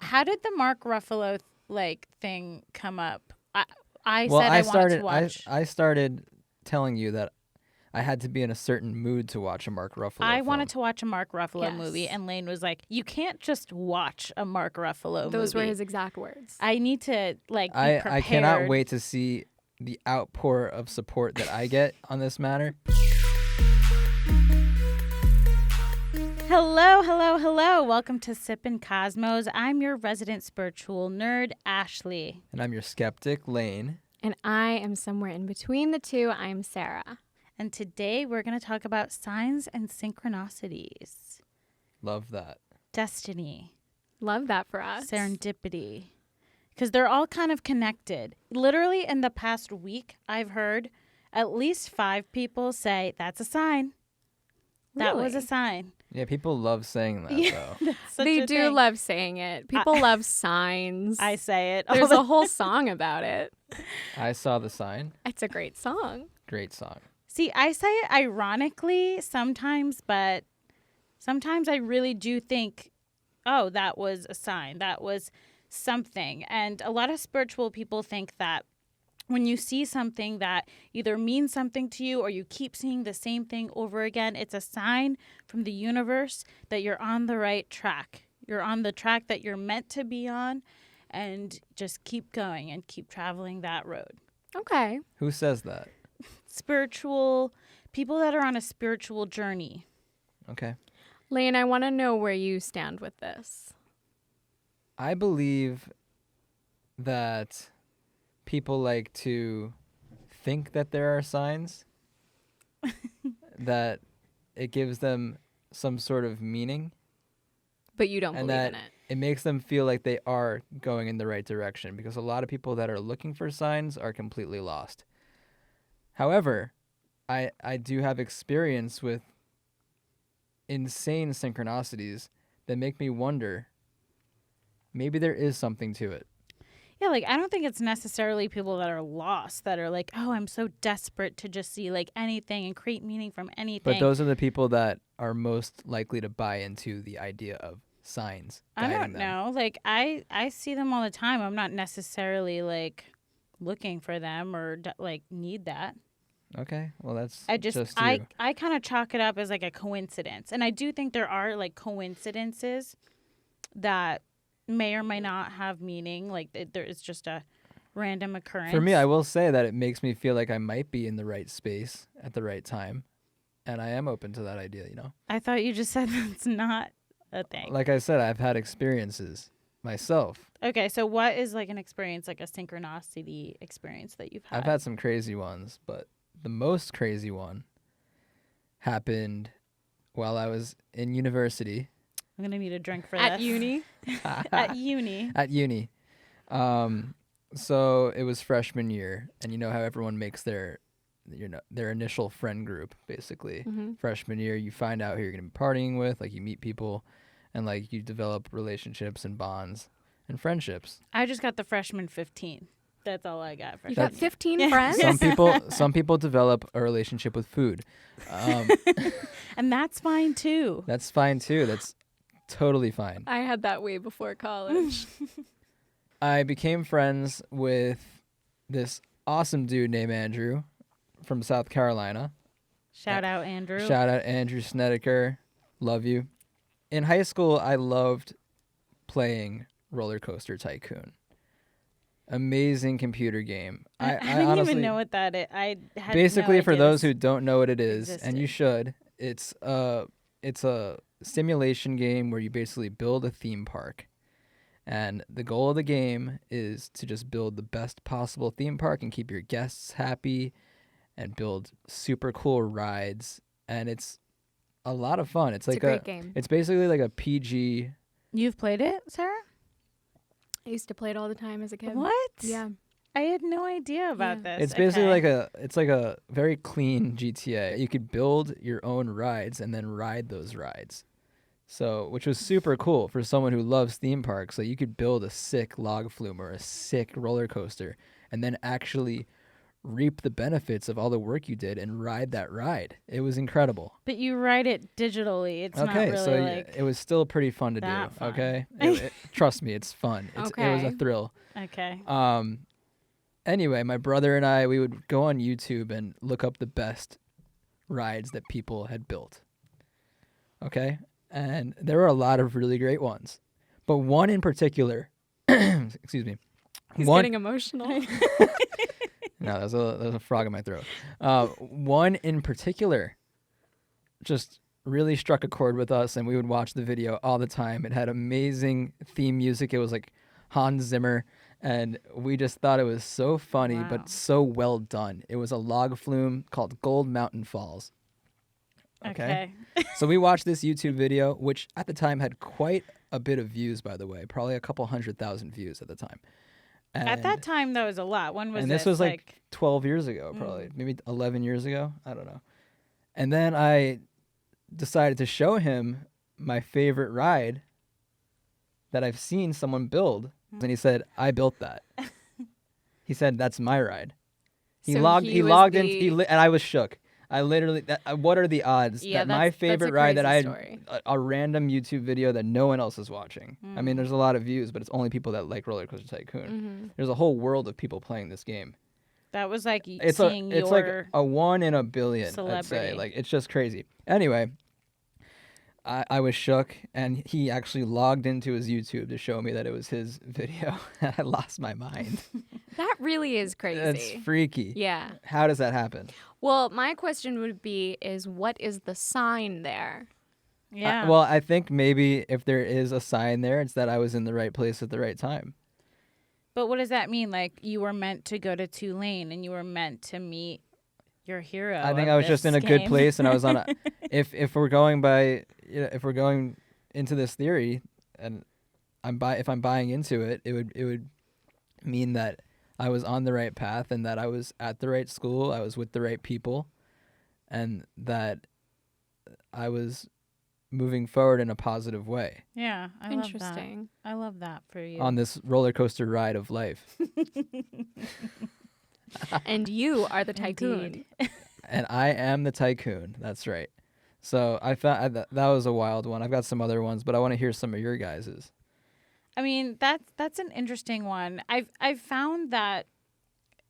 How did the Mark Ruffalo thing come up? I Well, said I wanted to watch. I started telling you that I had to be in a certain mood to watch a Mark Ruffalo I film. wanted to watch a Mark Ruffalo Yes. movie, and Layne was like, "You can't just watch a Mark Ruffalo Those movie." were his exact words. I need to be prepared. I cannot wait to see the outpour of support that I get on this matter. Hello, hello, hello. Welcome to Sippin Cosmos. I'm your resident spiritual nerd, Ashley. And I'm your skeptic, Layne. And I am somewhere in between the two. I'm Sarah. And today we're going to talk about signs and synchronicities. Love that. Destiny. Love that for us. Serendipity. Because they're all kind of connected. Literally in the past week, I've heard at least 5 people say, that's a sign. That was a Really? sign. Yeah, people love saying that, though. They do love saying it. People love signs. I say it. There's a whole song about it. I saw the sign. It's a great song. Great song. See, I say it ironically sometimes, but sometimes I really do think, oh, that was a sign. That was something. And a lot of spiritual people think that when you see something that either means something to you or you keep seeing the same thing over again, it's a sign from the universe that you're on the right track. You're on the track that you're meant to be on, and just keep going and keep traveling that road. Okay. Who says that? Spiritual people that are on a spiritual journey. Okay. Layne, I want to know where you stand with this. I believe that people like to think that there are signs, that it gives them some sort of meaning, But you don't and believe that in it. it makes them feel like they are going in the right direction, because a lot of people that are looking for signs are completely lost. However, I do have experience with insane synchronicities that make me wonder, maybe there is something to it. Yeah, I don't think it's necessarily people that are lost that are like, oh, I'm so desperate to just see anything and create meaning from anything. But those are the people that are most likely to buy into the idea of signs I guiding don't them. know. I see them all the time. I'm not necessarily looking for them or need that. Okay, well that's I just you. I kind of chalk it up as a coincidence. And I do think there are coincidences that may or may not have meaning. There is just a random occurrence. For me, I will say that it makes me feel like I might be in the right space at the right time, and I am open to that idea, I thought you just said that's not a thing. Like I said, I've had experiences myself. Okay, so what is an experience, a synchronicity experience that you've had? I've had some crazy ones, but the most crazy one happened while I was in university. I'm going to need a drink for At this. uni? At uni. At uni. So it was freshman year, and you know how everyone makes their initial friend group, basically. Mm-hmm. Freshman year, you find out who you're going to be partying with, you meet people, and you develop relationships and bonds and friendships. I just got the freshman 15. That's all I got. You Freshman got 15 friends? Some people develop a relationship with food. And that's fine too. That's fine too. That's totally fine. I had that way before college. I became friends with this awesome dude named Andrew from South Carolina. Shout out Andrew. Shout out Andrew Snedeker. Love you. In high school, I loved playing Roller Coaster Tycoon. Amazing computer game. I didn't honestly, even know what that is. I had basically, no for idea those this who don't know what it is, existed. and you should, it's a simulation game where you basically build a theme park. And the goal of the game is to just build the best possible theme park and keep your guests happy and build super cool rides. And it's a lot of fun. It's a great game. It's basically like a PG. You've played it, Sarah? I used to play it all the time as a kid. What? Yeah. I had no idea about this. It's basically Okay. it's like a very clean GTA. You could build your own rides and then ride those rides. So, which was super cool for someone who loves theme parks. So you could build a sick log flume or a sick roller coaster and then actually reap the benefits of all the work you did and ride that ride. It was incredible. But you write it digitally. It's not Okay, really so like it was still pretty fun to do. that fun. Okay, trust me, it's fun. It was a Okay. thrill. okay. Anyway, my brother and I, we would go on YouTube and look up the best rides that people had built. Okay, and there were a lot of really great ones, but one in particular, excuse me, He's one. getting emotional. No, there's a frog in my throat. One in particular just really struck a chord with us, and we would watch the video all the time. It had amazing theme music. It was like Hans Zimmer, and we just thought it was so funny, Wow. but so well done. It was a log flume called Gold Mountain Falls. Okay. So we watched this YouTube video, which at the time had quite a bit of views, by the way, probably a couple 100,000 views at the time. At that time, that was a lot. When was and this this? was like 12 years ago, probably maybe 11 years ago. I don't know. And then I decided to show him my favorite ride that I've seen someone build. And he said, I built that. He said, that's my ride. He So logged he was in, the- and I was shook. I literally, what are the odds Yeah, that my that's a favorite ride that I, crazy story. a random YouTube video that no one else is watching. I mean, there's a lot of views, but it's only people that like Roller Coaster Tycoon. There's a whole world of people playing this game. that was like It's seeing it's your like a 1 in a billion, I'd say. celebrity. Like, it's just crazy. Anyway, I was shook, and he actually logged into his YouTube to show me that it was his video. I lost my mind. That really is crazy. That's freaky. Yeah. How does that happen? Well, my question would be is what is the sign there? yeah. Well, I think maybe if there is a sign there, it's that I was in the right place at the right time. But what does that mean? Like you were meant to go to Tulane and you were meant to meet your hero. I think of I was just this in a good game. place, and I was on a. If we're going by, if we're going into this theory, and if I'm buying into it, it would mean that I was on the right path, and that I was at the right school, I was with the right people, and that I was moving forward in a positive way Yeah, I love that. Interesting. I love that for you. on this roller coaster ride of life. And you are the tycoon. Indeed. And I am the tycoon. That's right. So I thought that was a wild one. I've got some other ones, but I want to hear some of your guys's. I mean, that's an interesting one. I've found that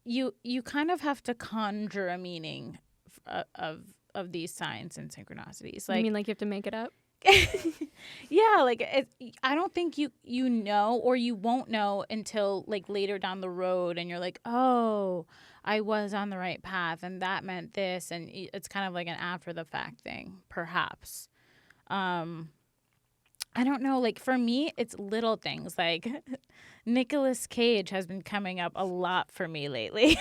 you kind of have to conjure a meaning of these signs and synchronicities. You Like mean like you have to make it up? yeah, like I don't think you know, or you won't know until like later down the road, and you're like, oh, I was on the right path, and that meant this, and it's kind of like an after the fact thing, perhaps. I don't know. Like for me, it's little things. Like Nicolas Cage has been coming up a lot for me lately,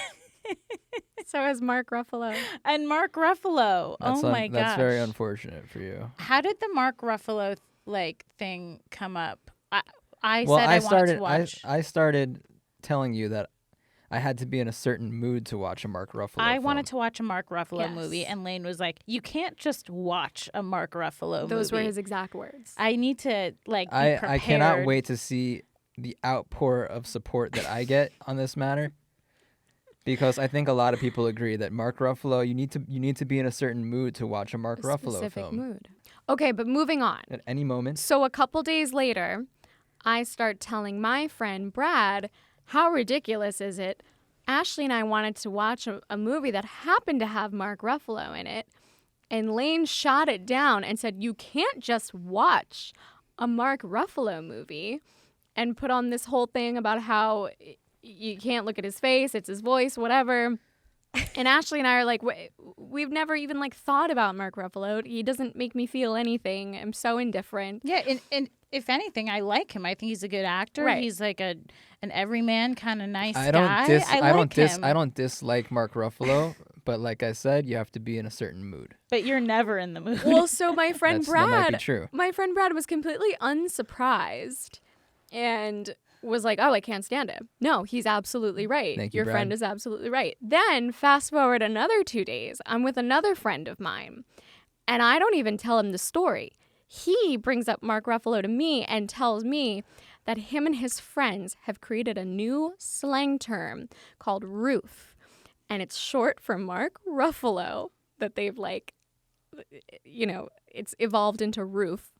So is Mark Ruffalo. and Mark Ruffalo. That's Oh my gosh, That's very unfortunate for you. How did the Mark Ruffalo like thing come up? I Well, said I wanted to watch. I started telling you that I had to be in a certain mood to watch a Mark Ruffalo I film. wanted to watch a Mark Ruffalo Yes. movie, and Layne was like, "You can't just watch a Mark Ruffalo Those were movie. his exact words. I need to like be I prepared." cannot wait to see the outpour of support that I get on this matter, because I think a lot of people agree that Mark Ruffalo, you need to be in a certain mood to watch a Mark A Ruffalo specific film mood. Okay, but moving on. at any moment. So a couple days later, I start telling my friend Brad, how ridiculous is it? Ashley and I wanted to watch a movie that happened to have Mark Ruffalo in it. And Layne shot it down and said, you can't just watch a Mark Ruffalo movie, and put on this whole thing about how you can't look at his face, it's his voice, whatever. And Ashley and I are like, we've never even like thought about Mark Ruffalo. He doesn't make me feel anything. I'm so indifferent. Yeah, and if anything, I like him. I think he's a good actor. Right. He's like an everyman kind of nice I guy. I don't dislike Mark Ruffalo, but like I said, you have to be in a certain mood. But you're never in the mood. Well, so my friend That might be Brad, true. my friend Brad was completely unsurprised and was like, "Oh, I can't stand him." No, he's absolutely right. Thank you, Your friend Brad. is absolutely right. Then fast forward another 2 days, I'm with another friend of mine, and I don't even tell him the story. He brings up Mark Ruffalo to me and tells me that him and his friends have created a new slang term called roof. and it's short for Mark Ruffalo, that they've it's evolved into Roof,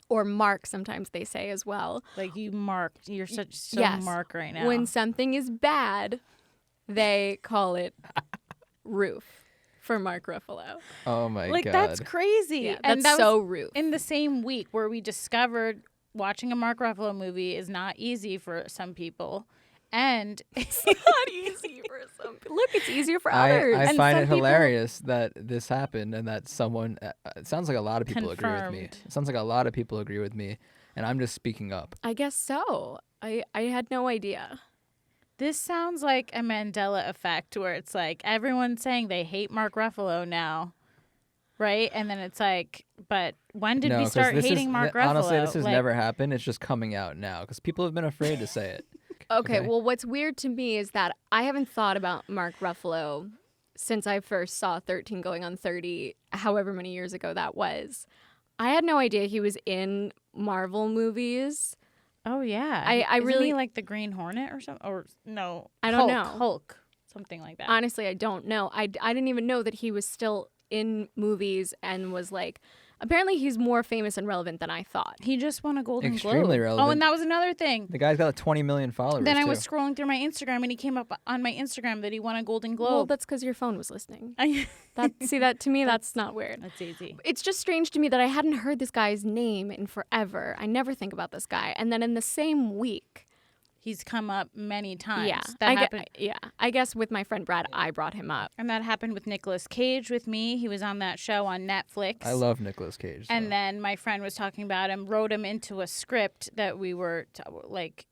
or Mark sometimes they say as well. Like you marked, you're so Yes. Mark right now. When something is bad, they call it Roof for Mark Ruffalo. Oh my like god. that's crazy. Yeah, And that's that so was Roof. in the same week where we discovered watching a Mark Ruffalo movie is not easy for some people. And It's not easy for some people. Look, it's easier for others. I And find some it people- hilarious that this happened and that someone, it sounds like a lot of people agree with me. Confirmed. It sounds like a lot of people agree with me, and I'm just speaking up. I guess so. I had no idea. this sounds like a Mandela effect where it's like everyone's saying they hate Mark Ruffalo now. Right? And then it's like, but when did we 'cause start this hating is, Mark Ruffalo? honestly, this has Like, never happened. It's just coming out now because people have been afraid to say it. Okay, well, what's weird to me is that I haven't thought about Mark Ruffalo since I first saw 13 going on 30, however many years ago that was. I had no idea he was in Marvel movies. Oh yeah, I Isn't really- he like the Green Hornet or something, or no? I don't Hulk, know. Hulk, something like that. Honestly, I don't know. I didn't even know that he was still in movies and was like, apparently he's more famous and relevant than I thought. He just won a Golden Extremely Globe. Oh, relevant. and that was another thing. The guy's got like 20 million followers. Then I too. was scrolling through my Instagram and he came up on my Instagram that he won a Golden Well, Globe. that's because your phone was listening. I- That to me, that's not weird. that's easy. It's just strange to me that I hadn't heard this guy's name in forever. I never think about this guy. And then in the same week, He's come up many times. yeah, That happened. I guess with my friend Brad, I brought him up. And that happened with Nicolas Cage with me. He was on that show on Netflix. I love Nicolas Cage. And so. then my friend was talking about him, wrote him into a script that we were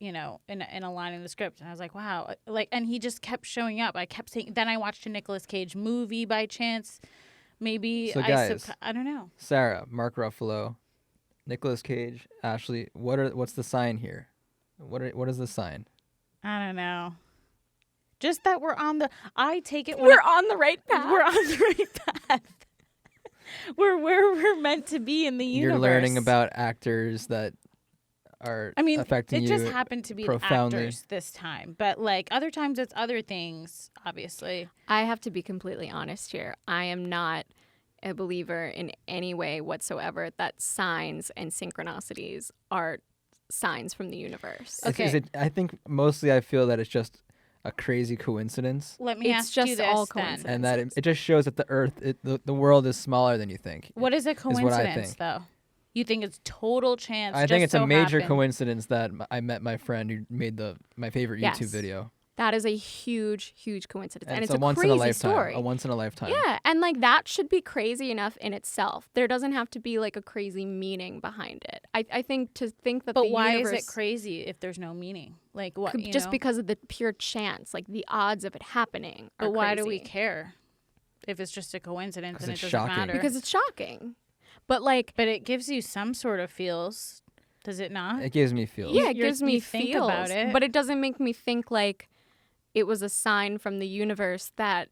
in a line in the script. And I was like, wow. And he just kept showing up. I kept saying, then I watched a Nicolas Cage movie by chance. Maybe So guys, I don't know. Sarah, Mark Ruffalo, Nicolas Cage, Ashley. What's the sign here? What is the sign? I don't know. Just that I take it when We're on the right path. we're on the right path. We're where we're meant to be in the universe. You're learning about actors that are I mean, affecting it you just happened to be profoundly. the actors this time. But like other times it's other things, obviously. I have to be completely honest here. I am not a believer in any way whatsoever that signs and synchronicities are signs from the universe. Okay. I think mostly I feel that it's just a crazy coincidence, Let me It's ask you just this all then. coincidence. and that it just shows that the world is smaller than you think. What is a what I coincidence, think. though? You think it's total chance? I just think it's so a major happened? coincidence that I met my friend who made my favorite Yes. YouTube video. That is a huge, huge coincidence. And it's a once crazy in a lifetime. story. A once in a lifetime. Yeah, and like that should be crazy enough in itself. There doesn't have to be like a crazy meaning behind it. I think to think that But the why universe, is it crazy if there's no meaning? Like what? just because of the pure chance, like the odds of it happening are But why do we crazy. care if it's just a coincidence 'Cause and it it's doesn't shocking. matter? Because it's shocking. But like, but it gives you some sort of feels, does it not? It gives me feels. yeah, it You're- gives me you think feels, about it. but it doesn't make me think like it was a sign from the universe that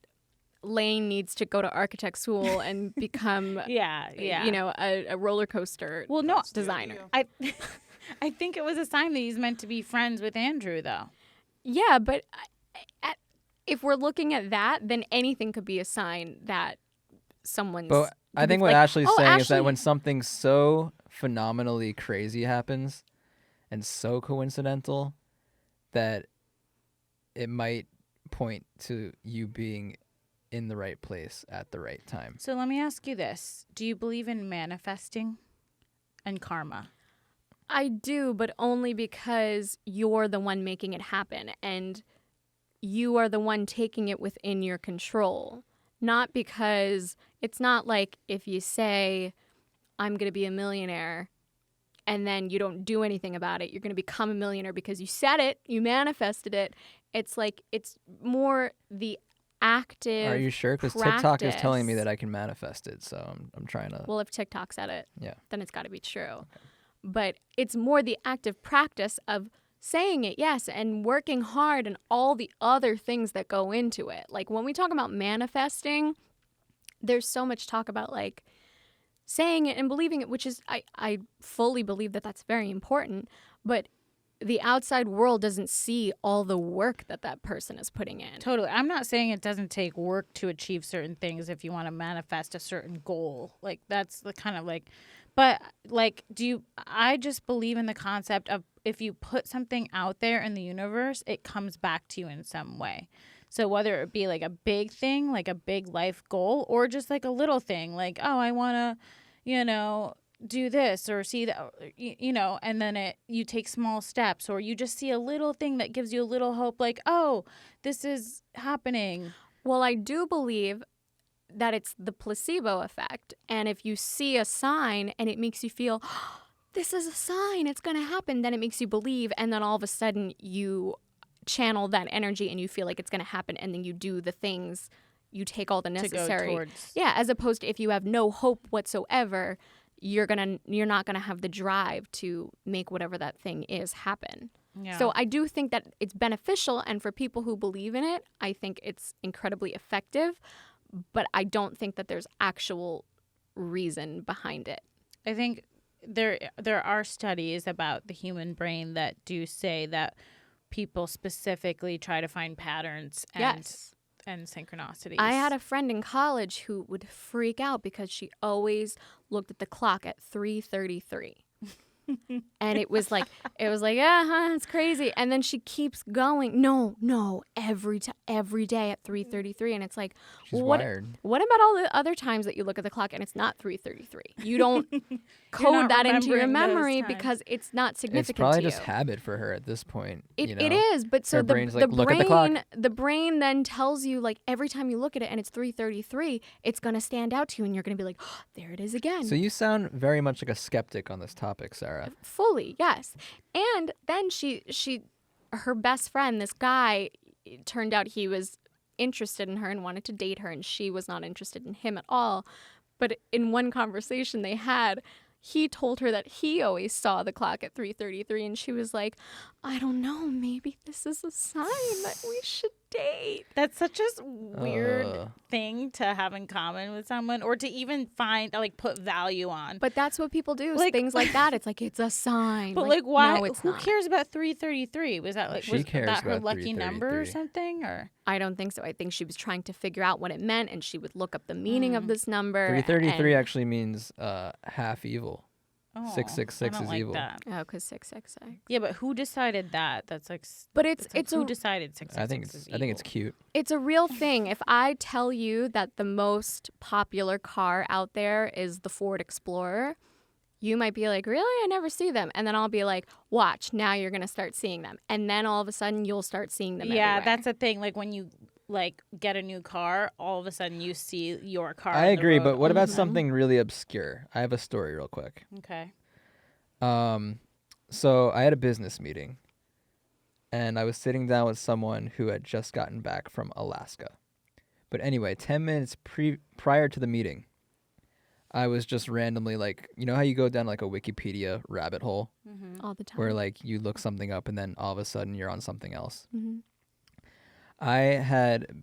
Layne needs to go to architect school and become, yeah, yeah. a roller coaster well, no, designer. I think it was a sign that he's meant to be friends with Andrew, though. Yeah, but if we're looking at that, then anything could be a sign that someone's. But I could be think what like, Ashley's "Oh, saying is that Ashley-" when something so phenomenally crazy happens and so coincidental that it might point to you being in the right place at the right time. So let me ask you this: do you believe in manifesting and karma? I do, but only because you're the one making it happen and you are the one taking it within your control. Not because it's not like if you say, I'm going to be a millionaire, and then you don't do anything about it, you're going to become a millionaire because you said it, you manifested it. It's like, it's more the active. Are you sure? Because TikTok is telling me practice. that I can manifest it, so I'm trying to. Well, if TikTok said it, Yeah. then it's got to be true. But it's more the active practice of saying it, yes, and working hard and all the other things that go into it. Like when we talk about manifesting, there's so much talk about like saying it and believing it, which is, I fully believe that that's very important. But the outside world doesn't see all the work that that person is putting in. Totally. I'm not saying it doesn't take work to achieve certain things if you want to manifest a certain goal. Like that's the kind of like, but like, I just believe in the concept of if you put something out there in the universe, it comes back to you in some way. So whether it be like a big thing, like a big life goal, or just like a little thing, like, oh, I want to, do this or see that, and then you take small steps, or you just see a little thing that gives you a little hope, like, oh, this is happening. Well, I do believe that it's the placebo effect. And if you see a sign and it makes you feel, oh, this is a sign, it's going to happen, then it makes you believe. And then all of a sudden you channel that energy and you feel like it's going to happen. And then you do the things, you take all the necessary. To go towards. Yeah, as opposed to if you have no hope whatsoever, you're not gonna have the drive to make whatever that thing is happen. Yeah. So I do think that it's beneficial, and for people who believe in it, I think it's incredibly effective, but I don't think that there's actual reason behind it. I think there are studies about the human brain that do say that people specifically try to find patterns and synchronicities. I had a friend in college who would freak out because she always looked at the clock at 3:33. And it was like, it's crazy. And then she keeps going. No, every day at 3:33. And it's like, She's what wired. about all the other times that you look at the clock and it's not 3:33? You don't code not that into your remembering those memory times. because it's not significant It's probably to just you. habit for her at this point. It is, but so Her the brain's like, "Look at the brain, clock." the brain then tells you, like, every time you look at it and it's 3:33, it's gonna stand out to you, and you're gonna be like, oh, there it is again. So you sound very much like a skeptic on this topic, Sarah. Fully, yes. And then her best friend, this guy, it turned out he was interested in her and wanted to date her, and she was not interested in him at all. But in one conversation they had, he told her that he always saw the clock at 3:33, and she was like, I don't know, maybe this is a sign that we should date. That's such a weird thing to have in common with someone, or to even find, like, put value on. But that's what people do, Like- things like that. It's like, it's a sign. But like, why? No, it's who not. cares about 3:33? Was that like She was cares that her about lucky number or 3:33. something? Or I don't think so. I think she was trying to figure out what it meant, and she would look up the meaning of this number. 333 and- actually means half evil. 666 I don't is like evil. that. Oh, because 666. Yeah, but who decided that? That's like. But it's who a decided 666 I think it's is evil? cute. it's a real thing. If I tell you that the most popular car out there is the Ford Explorer, you might be like, really? I never see them. And then I'll be like, watch, now you're going to start seeing them. And then all of a sudden you'll start seeing them Yeah, everywhere. that's the thing. Like when you get a new car, all of a sudden you see your car. I on the agree, road. but what about Mhm. something really obscure? I have a story real quick. Okay. So I had a business meeting, and I was sitting down with someone who had just gotten back from Alaska. But anyway, 10 minutes prior to the meeting, I was just randomly like, you know how you go down like a Wikipedia rabbit hole all the time. where like you look something up and then all of a sudden you're on something else. Mhm. I had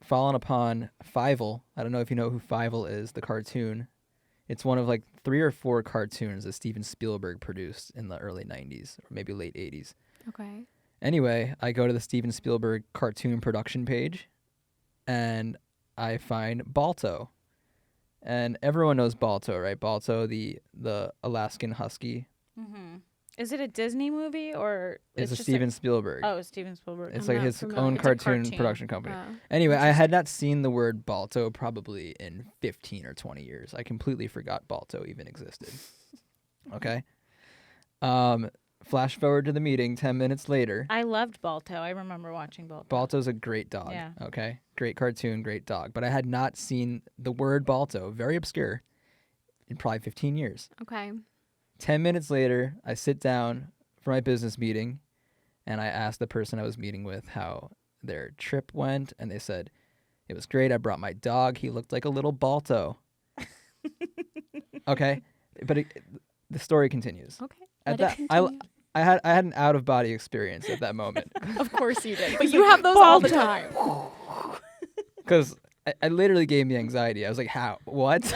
fallen upon Fievel. I don't know if you know who Fievel is, the cartoon. It's one of like 3 or 4 cartoons that Steven Spielberg produced in the early 90s or maybe late 80s. Okay. Anyway, I go to the Steven Spielberg cartoon production page and I find Balto. And everyone knows Balto, right? Balto, the Alaskan husky, Mm-hmm. Is it a Disney movie or is a just Steven Spielberg. Oh, Steven Spielberg. It's I'm like not his familiar. own It's a cartoon cartoon. production company. Oh. Anyway, I had not seen the word Balto probably in 15 or 20 years. I completely forgot Balto even existed. Okay. Flash forward to the meeting 10 minutes later. I loved Balto. I remember watching Balto. Balto's a great dog. Yeah. Okay. Great cartoon, great dog. But I had not seen the word Balto, very obscure, in probably 15 years. Okay. 10 minutes later, I sit down for my business meeting and I asked the person I was meeting with how their trip went. And they said, it was great. I brought my dog. He looked like a little Balto. Okay. But the story continues. Okay. At Let it that, continue. I had an out of body experience at that moment Of course you did. But you have those all the time. because I literally gave me anxiety. I was like, how? What?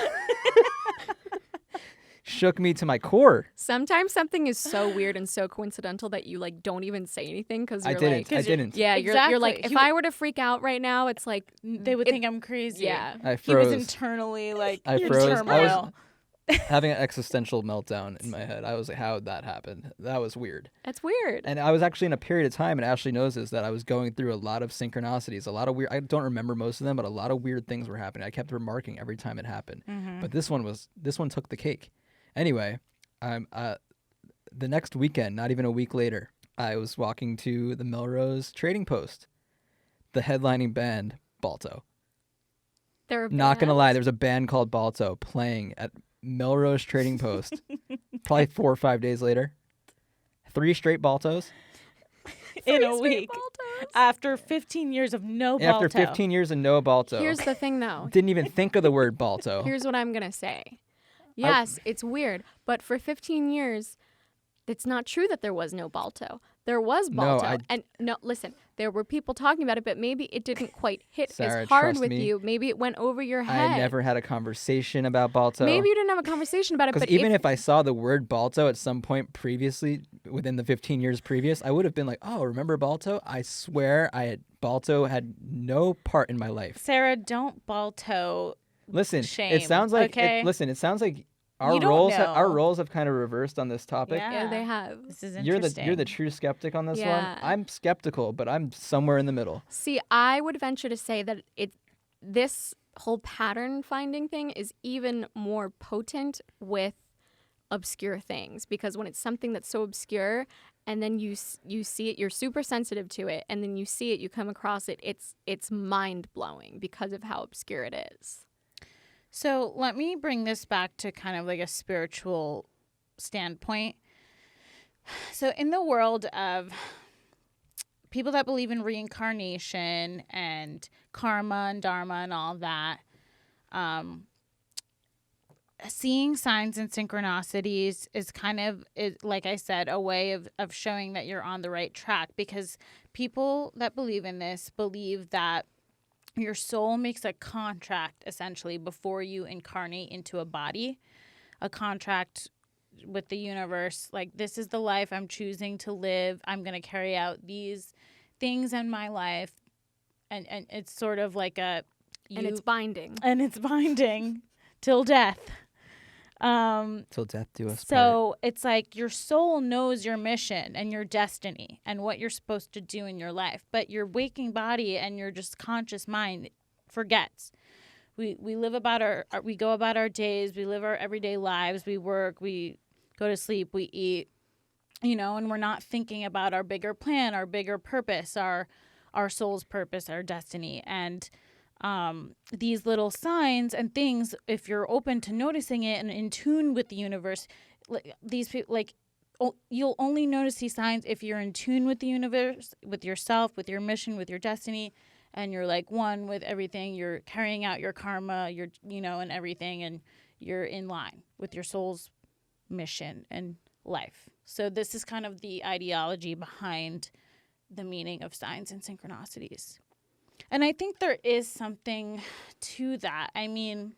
shook me to my core. Sometimes something is so weird and so coincidental that you like don't even say anything because I you're didn't. like, I didn't. yeah, you're like, Exactly. if I were to freak out right now, it's like They would think I'm crazy. yeah. I He was froze. internally like I in froze. I turmoil. was having an existential meltdown in my head. I was like, how did that happen? That was weird. That's weird. And I was actually in a period of time, and Ashley knows this, that I was going through a lot of synchronicities, a lot of weird. I don't remember most of them, but a lot of weird things were happening. I kept remarking every time it happened. But this one took the cake. Anyway, the next weekend, not even a week later, I was walking to the Melrose Trading Post, the headlining band Balto. They're Not gonna lie, there's a band called Balto playing at Melrose Trading Post. Probably 4 or 5 days later. 3 straight Baltos. In a week. After 15 years of no Balto. After 15 years of no Balto. Here's the thing, though. Didn't even think of the word Balto. Here's what I'm gonna say. Yes, it's weird, but for 15 years, it's not true that there was no Balto. There was Balto, listen, there were people talking about it, but maybe it didn't quite hit Sarah, as hard trust with me. you. Maybe it went over your head. I never had a conversation about Balto. Maybe you didn't have a conversation about it, Because but even if I saw the word Balto at some point previously, within the 15 years previous, I would have been like, oh, remember Balto? I swear Balto had no part in my life. Sarah, don't Balto. Listen, Shame, it sounds like okay? it sounds like our You don't our know. roles have kind of reversed on this topic. yeah, they have. This is You're interesting. the true skeptic on this Yeah. one. I'm skeptical, but I'm somewhere in the middle. See, I would venture to say that this whole pattern finding thing is even more potent with obscure things, because when it's something that's so obscure and then you see it, you're super sensitive to it, and then you see it, you come across it, it's mind-blowing because of how obscure it is. So let me bring this back to kind of like a spiritual standpoint. So in the world of people that believe in reincarnation and karma and dharma and all that, seeing signs and synchronicities is kind of, like I said, a way of showing that you're on the right track, because people that believe in this believe that your soul makes a contract essentially before you incarnate into a body, a contract with the universe. Like, this is the life I'm choosing to live. I'm going to carry out these things in my life. And it's sort of like and it's binding. And it's binding till death. Till death do us part. So it's like your soul knows your mission and your destiny and what you're supposed to do in your life, but your waking body and your just conscious mind forgets. We live we go about our days, we live our everyday lives, we work, we go to sleep, we eat, and we're not thinking about our bigger plan, our bigger purpose, our soul's purpose, our destiny. And these little signs and things, if you're open to noticing it and in tune with the universe, these people, you'll only notice these signs if you're in tune with the universe, with yourself, with your mission, with your destiny, and you're like one with everything. You're carrying out your karma, and everything, and you're in line with your soul's mission and life. So this is kind of the ideology behind the meaning of signs and synchronicities. And I think there is something to that. I mean,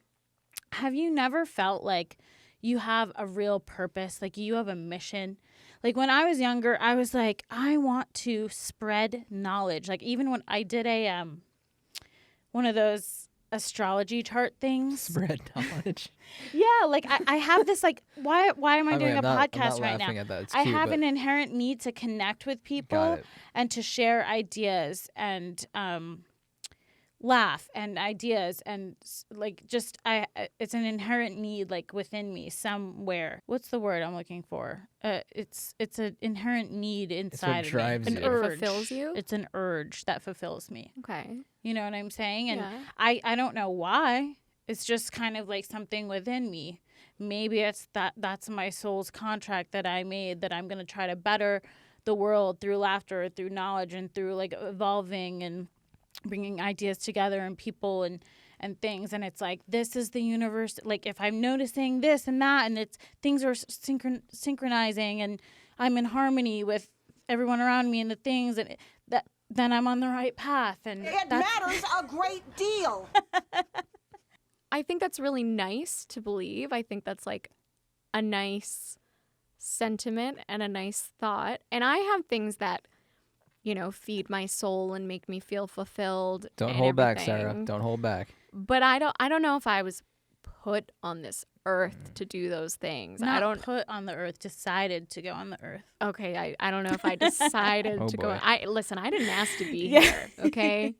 have you never felt like you have a real purpose, like you have a mission? Like when I was younger, I was like, I want to spread knowledge. Like even when I did one of those astrology chart things. Spread knowledge. Yeah, like I have this like, why am I doing I'm a not podcast right now? at that. It's I cute, have but an inherent need to connect with got people it. and to share ideas and laugh and ideas and like just it's an inherent need like within me somewhere. What's the word I'm looking for? It's an inherent need inside of drives me. you. An urge. It fulfills you? It's an urge that fulfills me. Okay. You know what I'm saying? And Yeah. I don't know why. It's just kind of like something within me. Maybe it's that's my soul's contract that I made, that I'm going to try to better the world through laughter, through knowledge, and through like evolving and bringing ideas together and people and things. And it's like, this is the universe. Like if I'm noticing this and that, and it's things are synchronizing and I'm in harmony with everyone around me and the things, and then I'm on the right path. And it matters a great deal. I think that's really nice to believe. I think that's like a nice sentiment and a nice thought. And I have things that, feed my soul and make me feel fulfilled. Don't and hold back, Sarah. everything. Don't hold back. But I don't know if I was put on this earth to do those things. Not I don't put on the earth, decided to go on the earth. Okay, I don't know if I decided Oh, to go. boy. I didn't ask to be Yeah. here. Okay,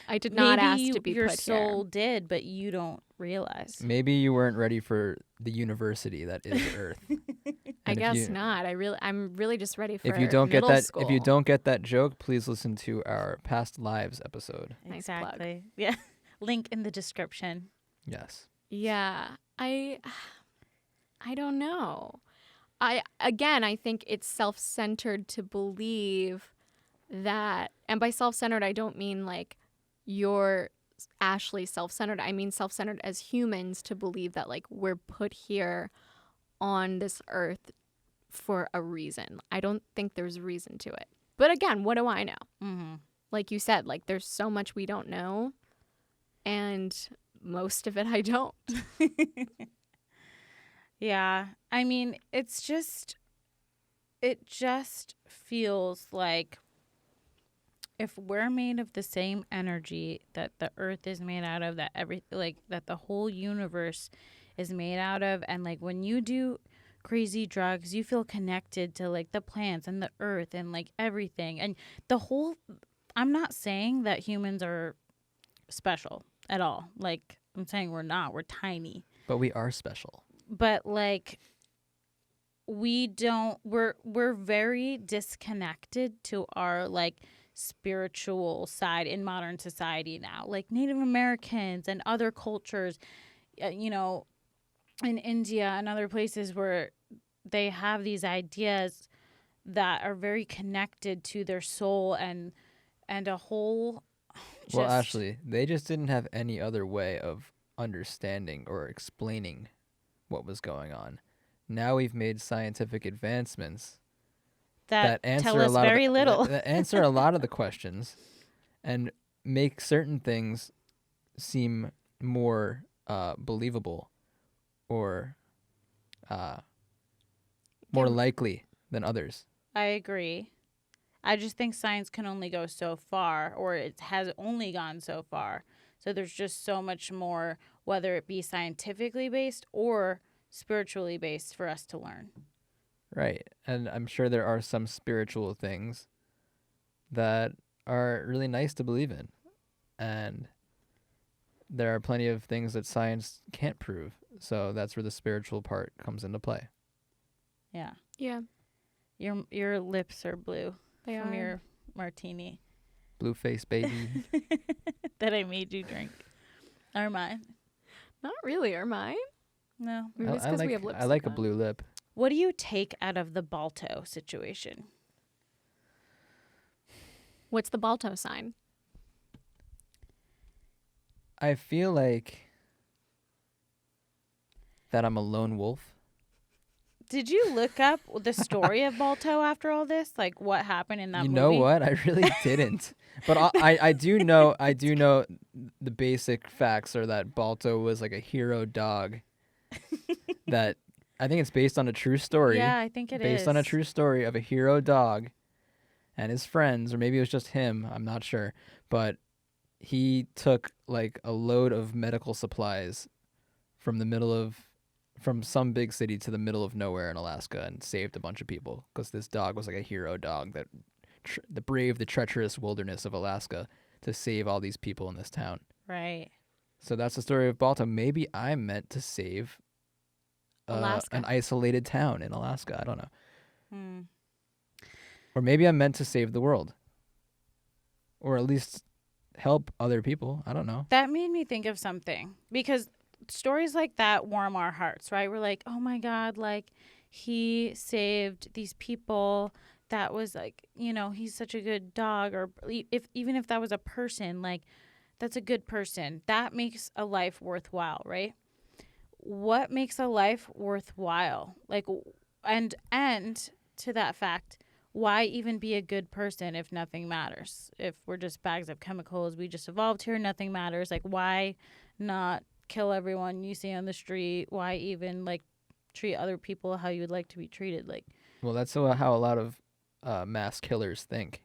I did not Maybe ask to be your put soul here. did, but you don't realize. Maybe you weren't ready for the university that is Earth. I And if guess you- not. I'm really just ready for If you don't get middle that, school. if you don't get that joke, please listen to our past lives episode. Nice plug. Exactly. Yeah. Link in the description. Yes. Yeah, I don't know. I think it's self-centered to believe that, and by self-centered I don't mean like you're Ashley self-centered. I mean self-centered as humans to believe that like we're put here on this earth for a reason. I don't think there's a reason to it. But again, what do I know? Mm-hmm. Like you said, like there's so much we don't know, and most of it I don't. Yeah. I mean, it just feels like if we're made of the same energy that the earth is made out of, that that the whole universe is made out of, and like when you do crazy drugs, you feel connected to like the plants and the earth and like everything. And I'm not saying that humans are special at all. Like I'm saying we're not. We're tiny. But we are special. But like we're very disconnected to our like spiritual side in modern society now. Like Native Americans and other cultures, in India and other places where they have these ideas that are very connected to their soul and a whole Well, actually, they just didn't have any other way of understanding or explaining what was going on. Now we've made scientific advancements that answer tell a us lot very of little. that answer a lot of the questions and make certain things seem more believable or more likely than others. I agree. I just think science can only go so far, or it has only gone so far. So there's just so much more, whether it be scientifically based or spiritually based, for us to learn. Right. And I'm sure there are some spiritual things that are really nice to believe in. And there are plenty of things that science can't prove. So that's where the spiritual part comes into play. Yeah. Yeah, Your lips are blue they from are. your martini Blue face baby. that I made you drink. Or mine. Not really, are mine? No. Maybe it's 'cause we have lips I like a that. blue lip. What do you take out of the Balto situation? What's the Balto sign? I feel like that I'm a lone wolf. Did you look up the story of Balto after all this? Like what happened in that movie? You know what? I really didn't. But I do know the basic facts are that Balto was like a hero dog. That I think it's based on a true story. Yeah, I think it is. Based on a true story of a hero dog and his friends, or maybe it was just him, I'm not sure. But he took like a load of medical supplies from some big city to the middle of nowhere in Alaska and saved a bunch of people because this dog was like a hero dog that braved the treacherous wilderness of Alaska to save all these people in this town. Right. So that's the story of Balto. Maybe I'm meant to save Alaska. an isolated town in Alaska. I don't know. Hmm. Or maybe I'm meant to save the world. Or at least help other people. I don't know. That made me think of something because stories like that warm our hearts, right? We're like, oh my God, like he saved these people. That was like, he's such a good dog. Or even if that was a person, like that's a good person. That makes a life worthwhile, right? What makes a life worthwhile? Like, and to that fact, why even be a good person if nothing matters? If we're just bags of chemicals, we just evolved here, nothing matters. Like, why not kill everyone you see on the street? Why even like treat other people how you would like to be treated. Like, Well, that's how a lot of mass killers think.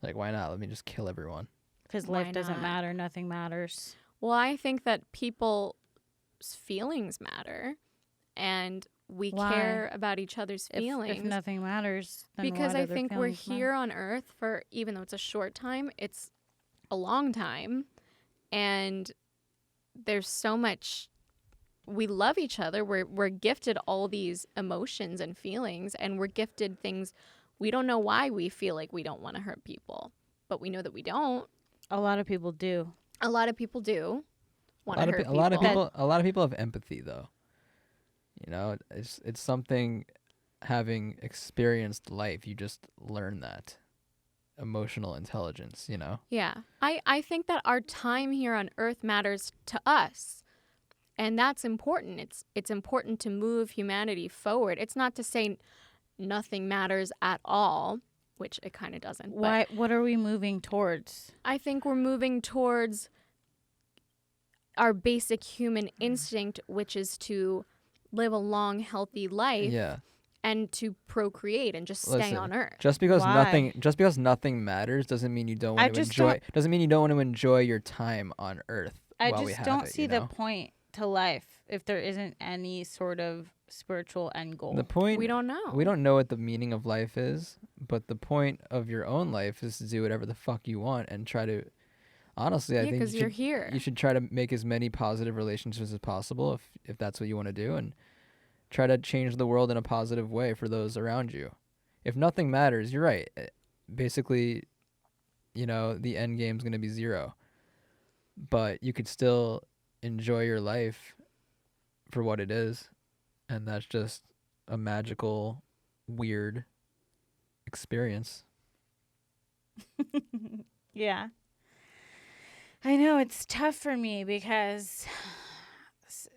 Like, why not? Let me just kill everyone. because Why life doesn't not? matter, nothing matters. Well, I think that people's feelings matter, and we Why? care about each other's feelings. If nothing matters, then Because why I do their think we're feelings matter? here on Earth for, even though it's a short time, it's a long time, and there's so much. We love each other. We're gifted all these emotions and feelings, and we're gifted things. We don't know why we feel like we don't want to hurt people, but we know that we don't. A lot of people do. A lot of people do want to hurt people. A lot of people have empathy, though. You know, it's something, having experienced life, you just learn that emotional intelligence, you know? Yeah. I think that our time here on Earth matters to us. And that's important. It's important to move humanity forward. It's not to say nothing matters at all, which it kind of doesn't. Why? What are we moving towards? I think we're moving towards our basic human instinct, which is to live a long, healthy life Yeah. and to procreate and just stay Listen, on Earth. Just because Why? nothing matters doesn't mean you don't I want to just enjoy. Doesn't mean you don't want to enjoy your time on Earth. I while we just have don't it, see you know? the point to life if there isn't any sort of spiritual end goal. The point. We don't know. We don't know what the meaning of life is, but the point of your own life is to do whatever the fuck you want and try to. Honestly, I Yeah, think because you you're should, here. you should try to make as many positive relationships as possible if that's what you want to do, and try to change the world in a positive way for those around you. If nothing matters, you're right. Basically, you know, the end game's going to be zero. But you could still enjoy your life for what it is, and that's just a magical, weird experience. Yeah. I know it's tough for me because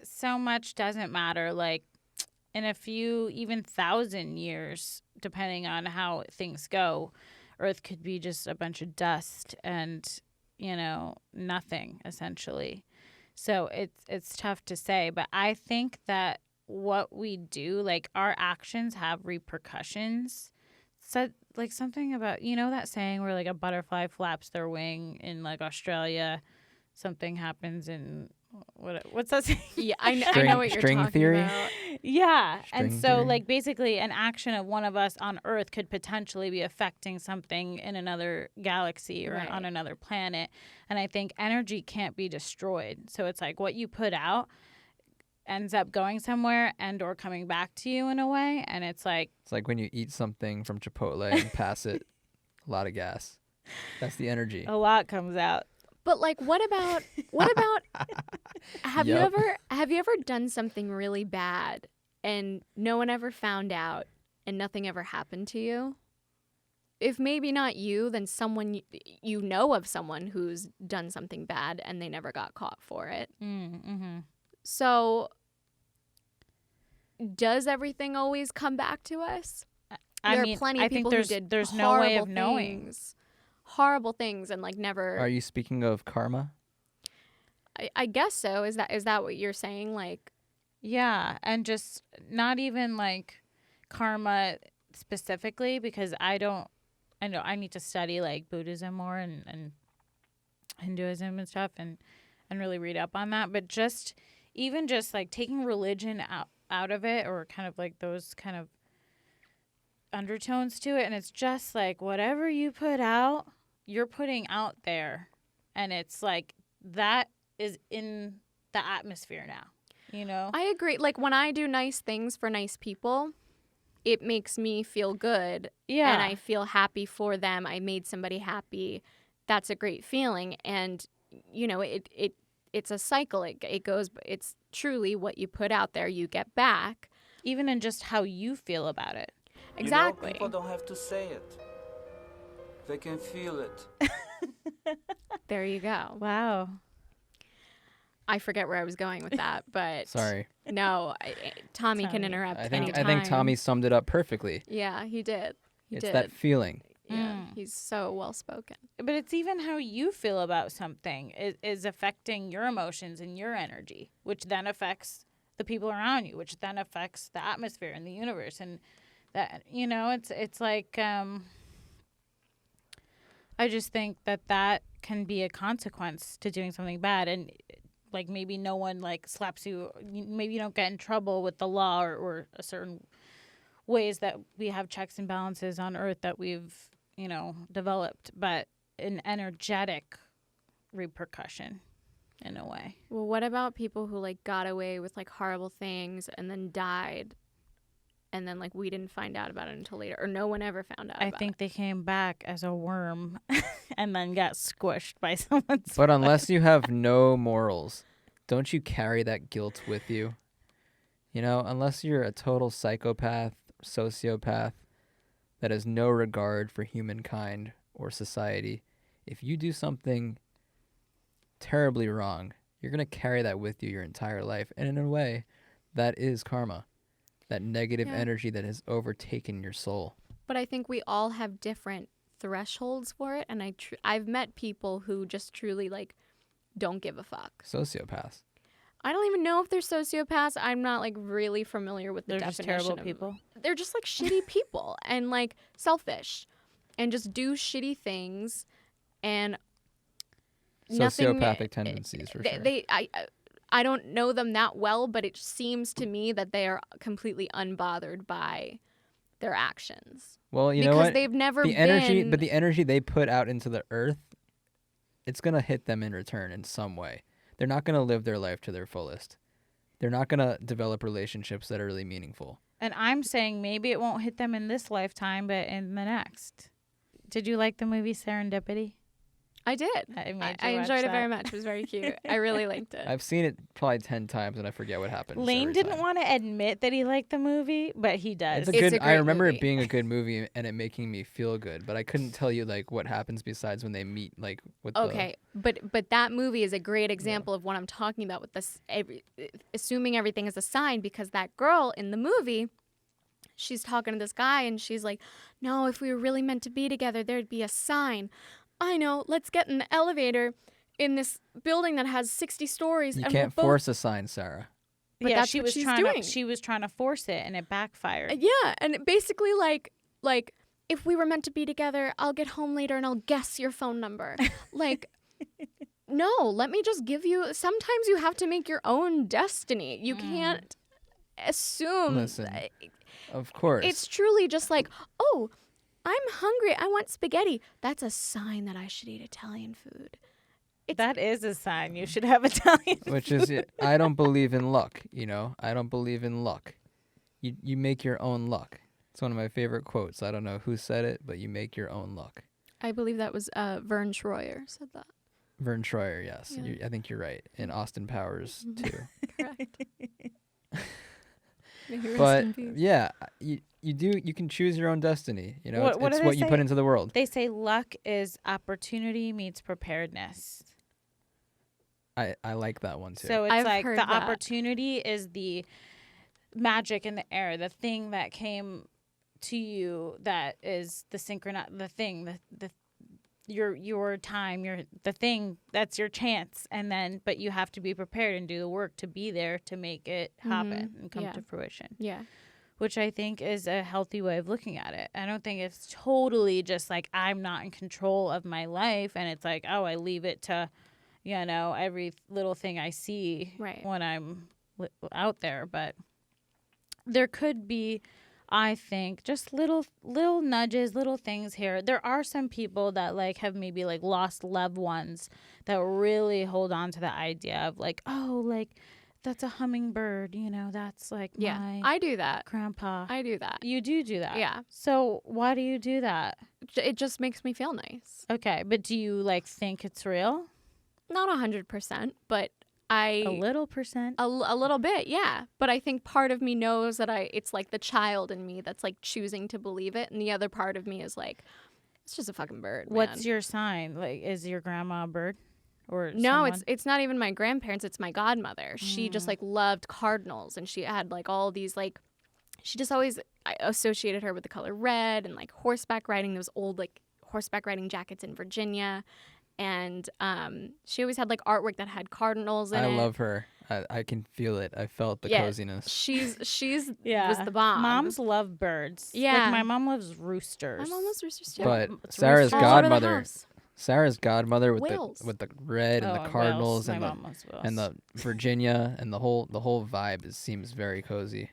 so much doesn't matter. Like, in a few, even 1,000 years, depending on how things go, Earth could be just a bunch of dust and, you know, nothing essentially. So it's tough to say, but I think that what we do, like our actions have repercussions. So, like something about, you know, that saying where like a butterfly flaps their wing in like Australia, something happens in what's that saying? Yeah, I String- know what you're string talking theory? about. Yeah. And String so theory? like basically an action of one of us on Earth could potentially be affecting something in another galaxy or Right. on another planet. And I think energy can't be destroyed. So it's like what you put out ends up going somewhere and or coming back to you in a way. And it's like, It's like when you eat something from Chipotle and pass it a lot of gas. That's the energy. a lot comes out. But like, what about have Yep. you ever done something really bad and no one ever found out and nothing ever happened to you? If maybe not you, then someone you know of someone who's done something bad and they never got caught for it. Mm-hmm. So does everything always come back to us? I There mean, are plenty I of think people there's who did there's no way of horrible knowing. horrible things and like never. Are you speaking of karma? I guess so. Is that what you're saying? Like, Yeah, and just not even like karma specifically, because I know I need to study like Buddhism more and Hinduism and stuff and really read up on that. But just even just like taking religion out of it, or kind of like those kind of undertones to it, and it's just like whatever you put out, you're putting out there, and it's like that is in the atmosphere now, you know? I agree. Like when I do nice things for nice people, it makes me feel good. Yeah. And I feel happy for them. I made somebody happy. That's a great feeling. And, you know, it's a cycle. It goes, it's truly what you put out there, you get back. Even in just how you feel about it. Exactly. You know, people don't have to say it. They can feel it. There you go. Wow. I forget where I was going with that, but Sorry. no, Tommy can Tommy. interrupt I think anytime. Tommy summed it up perfectly. Yeah, he did. He It's did. that feeling. Yeah, he's so well spoken. But it's even how you feel about something is affecting your emotions and your energy, which then affects the people around you, which then affects the atmosphere and the universe. And that, it's like, I just think that can be a consequence to doing something bad. And like, maybe no one like slaps you. Maybe you don't get in trouble with the law or a certain ways that we have checks and balances on Earth that we've, developed, but an energetic repercussion in a way. Well, what about people who like got away with like horrible things and then died, and then like we didn't find out about it until later, or no one ever found out? I think they came back as a worm and then got squished by someone's. But unless you have no morals, don't you carry that guilt with you? Unless you're a total psychopath, sociopath that has no regard for humankind or society, if you do something terribly wrong, you're going to carry that with you your entire life. And in a way, that is karma, that negative energy that has overtaken your soul. But I think we all have different thresholds for it. And I've met people who just truly like don't give a fuck. Sociopaths. I don't even know if they're sociopaths. I'm not like really familiar with the They're just definition. terrible people. They're just like shitty people and like selfish and just do shitty things and Sociopathic tendencies for sure. I don't know them that well, but it seems to me that they are completely unbothered by their actions. Well, you know what? Because they've never the energy they put out into the earth, it's going to hit them in return in some way. They're not going to live their life to their fullest. They're not going to develop relationships that are really meaningful. And I'm saying maybe it won't hit them in this lifetime, but in the next. Did you like the movie Serendipity? I did. I enjoyed it very much. It was very cute. I really liked it. I've seen it probably 10 times and I forget what happened. Layne didn't want to admit that he liked the movie, but he does. I remember it being a good movie and it making me feel good, but I couldn't tell you like what happens besides when they meet like with but that movie is a great example of what I'm talking about with this assuming everything is a sign, because that girl in the movie, she's talking to this guy and she's like, "No, if we were really meant to be together, there'd be a sign. I know, let's get in the elevator in this building that has 60 stories." You and can't force a sign, Sarah. But that's what she's doing. She was trying to force it, and it backfired. Yeah, and basically like if we were meant to be together, I'll get home later and I'll guess your phone number. Like, no, let me just give you. Sometimes you have to make your own destiny. You can't assume. Listen, of course, it's truly just like, oh, I'm hungry. I want spaghetti. That's a sign that I should eat Italian food. That is a sign you should have Italian food. Which is, I don't believe in luck, I don't believe in luck. You make your own luck. It's one of my favorite quotes. I don't know who said it, but you make your own luck. I believe that was Vern Troyer said that. Vern Troyer, yes. Yeah. I think you're right. And Austin Powers, too. Correct. But yeah, you can choose your own destiny. It's what you put into the world. They say luck is opportunity meets preparedness. I like that one too. So it's I've like heard the that. opportunity is the magic in the air, the thing that came to you that is the your time, the thing that's your chance, and then but you have to be prepared and do the work to be there to make it happen and come to fruition. Yeah. Which I think is a healthy way of looking at it. I don't think it's totally just like I'm not in control of my life and it's like, oh, I leave it to, every little thing I see when I'm out there. But there could be, I think, just little nudges, little things here. There are some people that like have maybe like lost loved ones that really hold on to the idea of like, oh, like that's a hummingbird, that's like my I do that. Grandpa. I do that. You do that. Yeah. So why do you do that? It just makes me feel nice. Okay, but do you like think it's real? Not 100%, but a little percent. A little bit, yeah. But I think part of me knows that it's like the child in me that's like choosing to believe it, and the other part of me is like, it's just a fucking bird. What's your sign? Like, is your grandma a bird? Or no, someone? it's not even my grandparents. It's my godmother. She just like loved cardinals, and she had like all these like. She just always I associated her with the color red and like horseback riding. Those old like horseback riding jackets in Virginia. And she always had like artwork that had cardinals in it. I love her. I can feel it. I felt the Yeah, coziness. She's Yeah. was the bomb. Moms love birds. Yeah. Like my mom loves roosters. My mom was roosters too. But It's Sarah's roosters. All over the godmother, house. Sarah's godmother with Whales. the red and the Whales. cardinals My and the mom loves whales. and the Virginia and the whole vibe seems very cozy.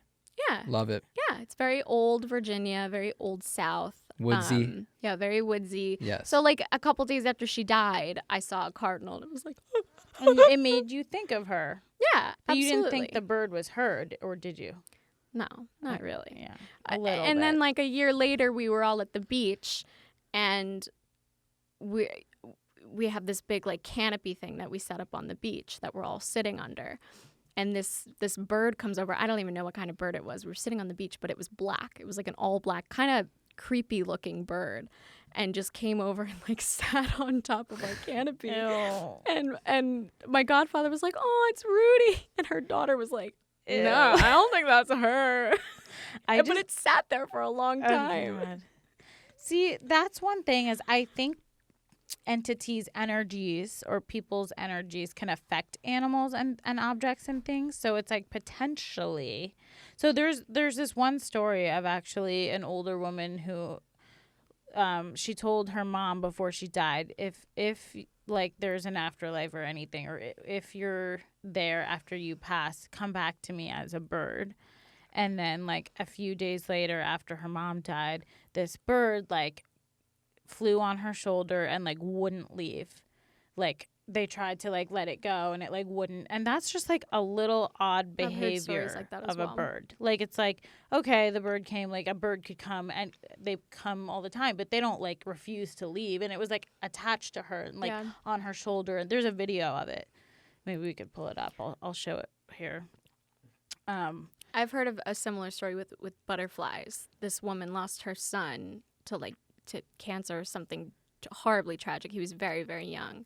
Yeah. Love it. Yeah, it's very old Virginia, very old South. Woodsy. Yeah, very woodsy. Yes. So like a couple days after she died, I saw a cardinal and it was like, And it made you think of her. yeah, But absolutely. you didn't think the bird was heard, or did you? No, not really. Yeah, a little And then bit. like a year later, we were all at the beach, and we have this big like canopy thing that we set up on the beach that we're all sitting under. And this bird comes over. I don't even know what kind of bird it was. We were sitting on the beach, but it was black. It was like an all black, kind of creepy looking bird, and just came over and like sat on top of our canopy. Ew. And my godfather was like, "Oh, it's Rudy," and her daughter was like, Ew. "No, I don't think that's her." I But it sat there for a long Oh, time. God. See, that's one thing is I think entities' energies or people's energies can affect animals and objects and things. So it's like potentially. So there's this one story of actually an older woman who she told her mom before she died, if like there's an afterlife or anything, or if you're there after you pass, come back to me as a bird. And then like a few days later after her mom died, this bird like flew on her shoulder and like wouldn't leave. Like they tried to like let it go and it like wouldn't. And that's just like a little odd I've heard stories behavior like that as of a well. bird. Like it's like, okay, the bird came, like a bird could come and they come all the time, but they don't like refuse to leave. And it was like attached to her and like Yeah. on her shoulder. And there's a video of it. Maybe we could pull it up. I'll show it here. I've heard of a similar story with butterflies. This woman lost her son to cancer or something horribly tragic. He was very, very young.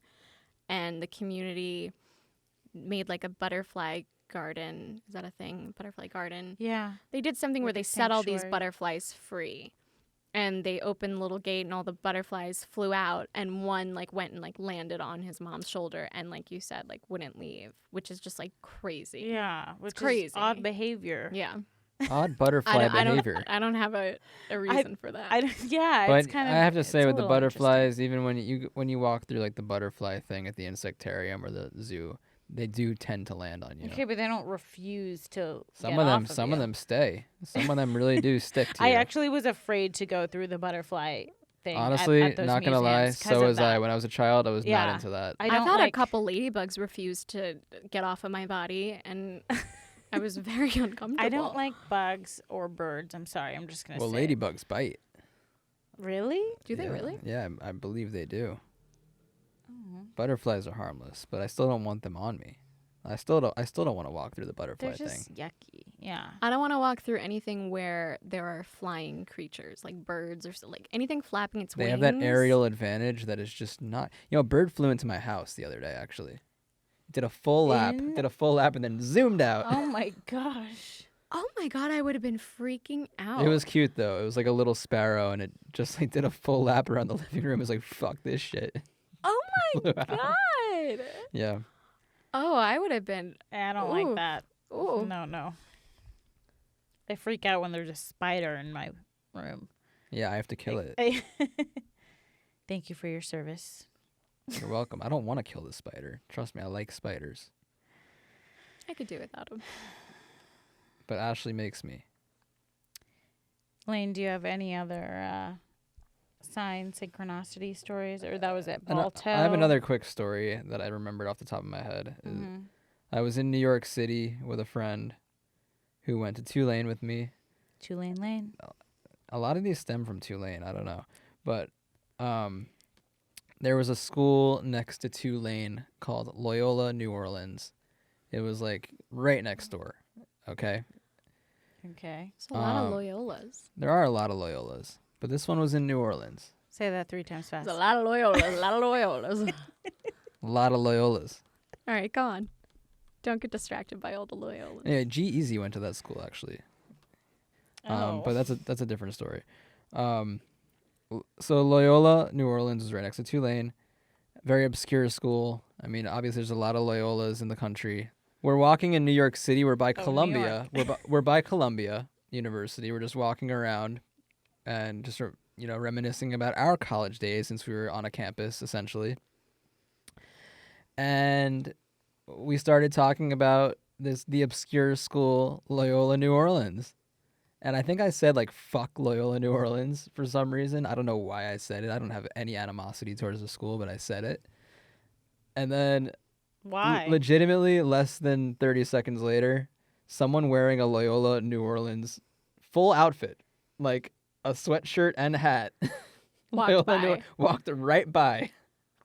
And the community made like a butterfly garden. Is that a thing? Butterfly garden. Yeah. They did something where Like a they set all these sanctuary. butterflies free. And they opened a little gate and all the butterflies flew out, and one like went and like landed on his mom's shoulder and like you said, like wouldn't leave, which is just like crazy. Yeah. Which is crazy. odd behavior. Yeah. Odd butterfly behavior. I don't have a reason for that. Yeah, But it's kind of. I have to say, it's a with the little interesting. butterflies, even when you walk through like the butterfly thing at the insectarium or the zoo, they do tend to land on you. Okay, but they don't refuse to. Some get of them, off some you. of them stay. Some of them really do stick to I you. actually was afraid to go through the butterfly thing. Honestly, at those not gonna lie, museums 'cause so of was I. that. When I was a child, I was not Yeah. into that. I I've don't had like, a couple ladybugs refuse to get off of my body, and I was very uncomfortable. I don't like bugs or birds. I'm sorry. I'm just gonna Well, say. it. ladybugs bite. Really? Do they Yeah. really? Yeah, I believe they do. Oh. Butterflies are harmless, but I still don't want them on me. I still don't want to walk through the butterfly They're thing. just yucky. Yeah. I don't want to walk through anything where there are flying creatures, like birds or like anything flapping its They wings. have that aerial advantage that is just not. A bird flew into my house the other day. Actually, did a full lap, and then zoomed out. Oh my gosh. Oh my god, I would have been freaking out. It was cute though. It was like a little sparrow, and it just like did a full lap around the living room. It was like, fuck this shit. Oh my Flew out. god. Yeah. Oh, I would have been. I don't Ooh. like that. Ooh. No. I freak out when there's a spider in my room. Yeah, I have to kill it. Thank you for your service. You're welcome. I don't want to kill the spider. Trust me, I like spiders. I could do without him. But Ashley makes me. Layne, do you have any other sign synchronicity stories, or that was it? And Balto. I have another quick story that I remembered off the top of my head. Mhm. I was in New York City with a friend who went to Tulane with me. Tulane Lane. A lot of these stem from Tulane. I don't know. But there was a school next to Tulane called Loyola New Orleans. It was like right next door. Okay. Okay. There's a lot of Loyolas. There are a lot of Loyolas, but this one was in New Orleans. Say that 3 times fast. There's a lot of Loyolas. A lot of Loyolas. A lot of Loyolas. All right, go on. Don't get distracted by all the Loyolas. Yeah, G-Eazy went to that school actually. But that's a different story. So Loyola, New Orleans is right next to Tulane. Very obscure school. I mean, obviously there's a lot of Loyolas in the country. We're walking in New York City. We're by Oh, New Columbia. We're by Columbia University. We're just walking around and just reminiscing about our college days since we were on a campus essentially. And we started talking about the obscure school Loyola New Orleans. And I think I said like fuck Loyola New Orleans for some reason. I don't know why I said it. I don't have any animosity towards the school, but I said it. And then Why? legitimately less than 30 seconds later, someone wearing a Loyola New Orleans full outfit, like a sweatshirt and hat, Walked by. walked right by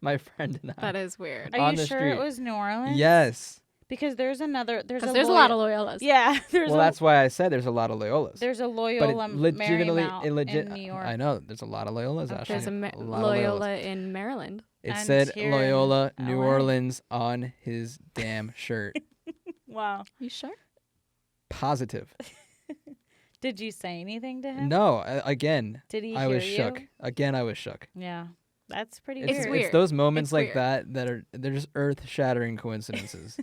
my friend and I. That is weird. Are on you the sure street. it was New Orleans? Yes. Because there's a lot of Loyolas. Yeah, there's Well, that's why I said there's a lot of Loyolas. there's a But Loyola Marymount in New York. I know there's a lot of Loyolas. Okay. Actually, There's a lot of Loyola Loyolas. in Maryland. It And said here in Loyola New LA. Orleans on his damn shirt. Wow. You sure? Positive. Did you say anything to him? No, again, Did he I hear was you? shook. Again, I was shook. Yeah. That's pretty It's weird. weird. It's those moments It's like weird. they're just earth-shattering coincidences.